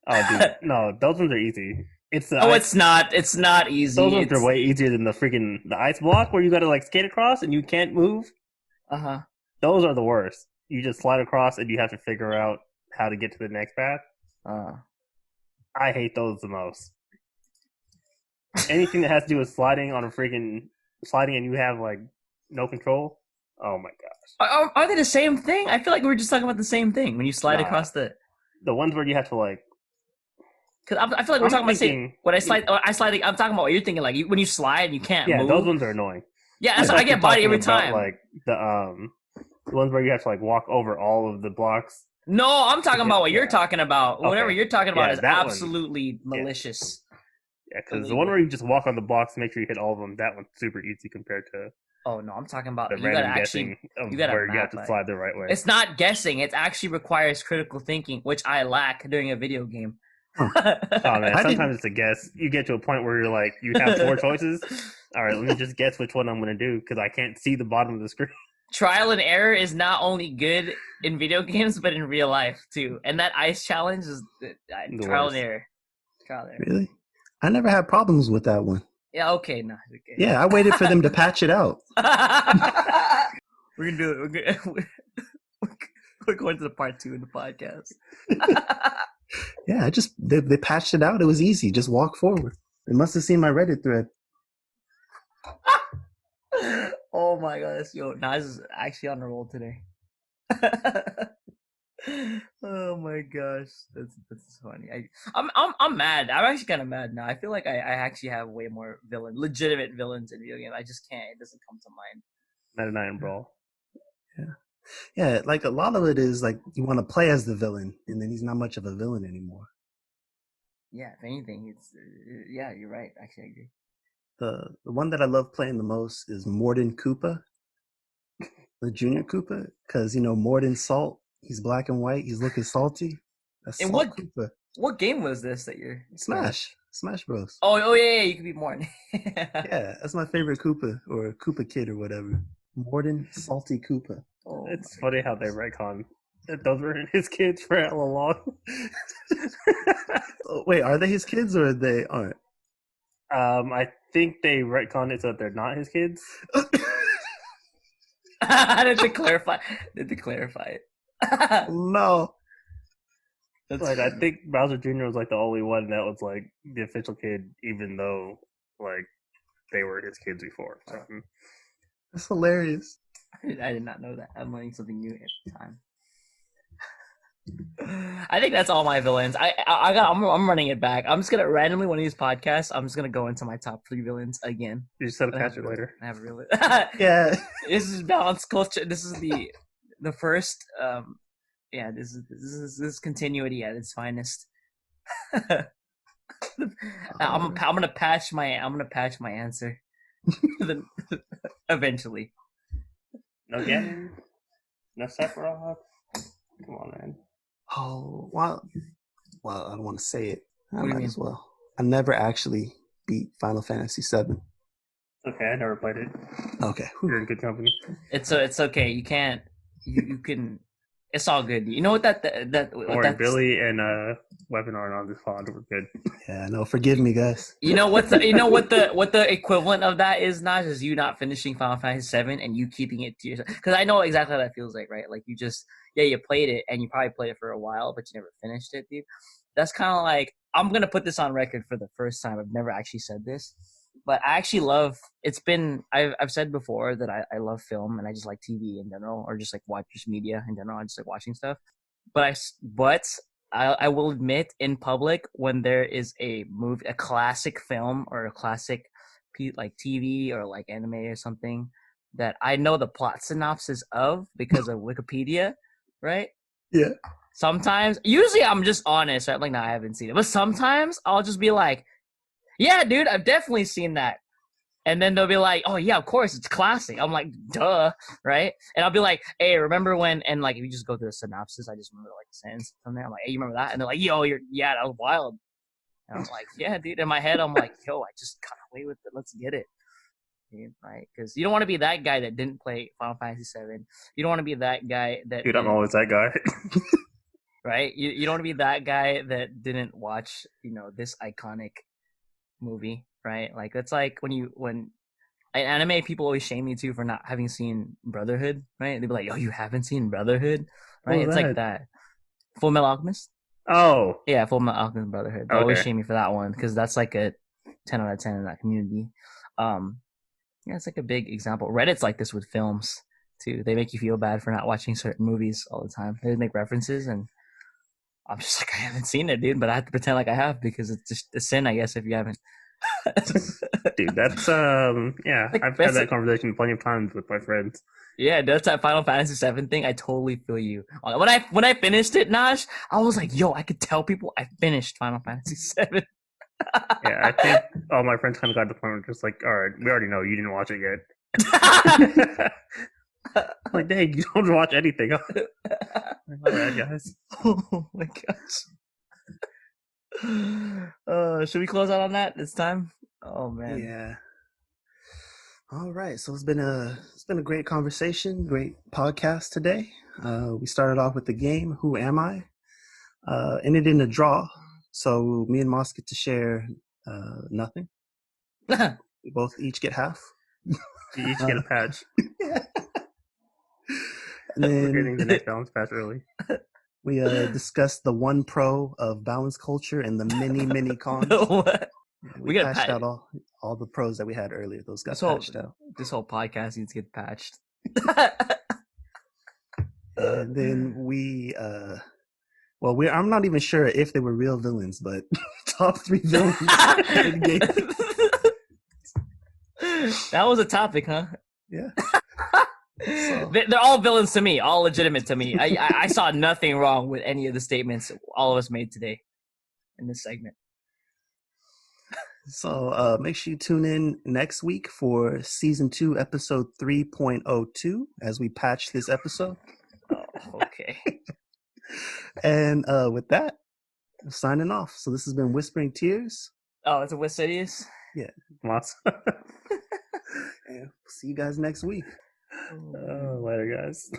Oh, dude, no, those ones are easy. It's not. It's not easy. Those ones are way easier than the ice block where you gotta like skate across and you can't move. Those are the worst. You just slide across and you have to figure out how to get to the next path. I hate those the most. Anything that has to do with sliding and you have like no control. Oh my gosh. Are they the same thing? I feel like we were just talking about the same thing when you slide across the ones where you have to like. Because I feel like we're talking about the same. When I slide, I'm talking about what you're thinking. Like when you slide and you can't move. Yeah, those ones are annoying. Yeah, I get body every time. Like the ones where you have to like walk over all of the blocks. No, I'm talking about what you're talking about. Okay. Whatever you're talking about is absolutely malicious. Yeah, because the one where you just walk on the blocks, make sure you hit all of them. That one's super easy compared to. Oh no, I'm talking about the random guessing of where you have to slide the right way. It's not guessing; it actually requires critical thinking, which I lack doing a video game. Oh man, sometimes it's a guess. You get to a point where you're like, you have 4 choices. All right, let me just guess which one I'm going to do because I can't see the bottom of the screen. Trial and error is not only good in video games, but in real life too. And that ice challenge is trial and error. Really? I never had problems with that one. Yeah. Okay. No. Okay. Yeah, I waited for them to patch it out. We're gonna do it. We're going to the part 2 in the podcast. Yeah, they patched it out. It was easy. Just walk forward. They must have seen my Reddit thread. Oh my gosh, yo, Nas is actually on the roll today. Oh my gosh, that's funny. I'm mad. I'm actually kind of mad now. I feel like I actually have way more legitimate villains in video games. I just can't. It doesn't come to mind. Meta Knight and Brawl. Yeah, like a lot of it is like you want to play as the villain, and then he's not much of a villain anymore. Yeah, if anything, it's yeah, you're right. Actually, I agree. The one that I love playing the most is Morden Koopa, the Junior Koopa, because Morden Salt. He's black and white. He's looking salty. That's and Salt Koopa. What game was this that you're Smash Bros. Oh yeah, you could be Morden. Yeah, that's my favorite Koopa or Koopa Kid or whatever. Morden Salty Koopa. Oh, it's funny how they retcon that those were his kids for hella long. Oh, wait, are they his kids or they aren't? I think they retconned it so that they're not his kids. I did to clarify it. No. That's like, I think Bowser Jr. was like the only one that was like the official kid, even though like they were his kids before. So. That's hilarious. I did not know that. I'm learning something new every time. I think that's all my villains. I'm running it back. I'm just gonna randomly one of these podcasts. I'm just gonna go into my top 3 villains again. You just said catch it later. I have a real. Yeah. This is balanced culture. This is the first. Yeah. This is continuity at its finest. I'm gonna patch my answer. Eventually. No Ganon. No Sephiroth. Come on, man. Oh, well, I don't want to say it. I What do you might mean? as well. I never actually beat Final Fantasy VII. Okay, I never played it. Okay. You're in good company. It's okay. You can't. You can. It's all good. You know what that Don't what worry, that's. Billy and Weapon aren't on this pod. We're good. Yeah, no, forgive me, guys. You know what the equivalent of that is, Naj, is you not finishing Final Fantasy VII and you keeping it to yourself. Because I know exactly how that feels like, right? Like you just you played it and you probably played it for a while, but you never finished it, dude. That's kind of like, I'm gonna put this on record for the first time. I've never actually said this, but I actually love. I've said before that I love film and I just like TV in general, or just like watch just media in general. I just like watching stuff. But I will admit in public when there is a movie, a classic film or a classic like TV or like anime or something that I know the plot synopsis of because of Wikipedia, right? Yeah. Sometimes, usually I'm just honest. I'm like, no, I haven't seen it. But sometimes I'll just be like, yeah, dude, I've definitely seen that. And then they'll be like, oh, yeah, of course, it's classic. I'm like, duh, right? And I'll be like, hey, remember when, and like, if you just go through the synopsis, I just remember like the sentence from there. I'm like, hey, you remember that? And they're like, yo, that was wild. And I'm like, yeah, dude. In my head, I'm like, yo, I just got away with it. Let's get it. Dude, right? Because you don't want to be that guy that didn't play Final Fantasy VII. You don't want to be that guy that. Dude, I'm always that guy. Right? You don't want to be that guy that didn't watch, this iconic movie, right? Like, that's like when in anime, people always shame me too for not having seen Brotherhood, right? They'd be like, oh, you haven't seen Brotherhood? Right? What was It's like that. Full Metal Alchemist? Oh. Yeah, Full Metal Alchemist Brotherhood. They always Okay. shame me for that one because that's like a 10 out of 10 in that community. Yeah, it's like a big example. Reddit's like this with films too. They make you feel bad for not watching certain movies all the time. They make references and I'm just like, I haven't seen it, dude, but I have to pretend like I have because it's just a sin, I guess, if you haven't. Dude, that's yeah, Like, I've had that conversation plenty of times with my friends. Yeah, that's that Final Fantasy VII thing. I totally feel you. When I finished it, Naj, I was like, yo, I could tell people I finished Final Fantasy VII. Yeah, I think all my friends kind of got to the point where just like, all right, we already know you didn't watch it yet. Like, dang, you don't watch anything. All right, guys. Oh my gosh. Should we close out on that this time? Oh man. Yeah. All right. So it's been a great conversation, great podcast today. We started off with the game Who Am I? Ended in a draw. So me and Moss get to share nothing. We both each get half. You each get a patch. Yeah. And then We're getting the next balance patch early. we discussed the one pro of balance culture and the many cons. What? We patched out all the pros that we had earlier. Those got patched out. This whole podcast needs to get patched. And then we I'm not even sure if they were real villains, but top 3 villains in the game. That was a topic, huh? Yeah. So. They're all villains to me, all legitimate to me. I saw nothing wrong with any of the statements all of us made today in this segment. So make sure you tune in next week for season 2, episode 3.02 as we patch this episode. Oh, okay. And with that, we're signing off. So this has been Whispering Tears. Oh, it's a Westsidious? Yeah. Mossta. And see you guys next week. Later, guys.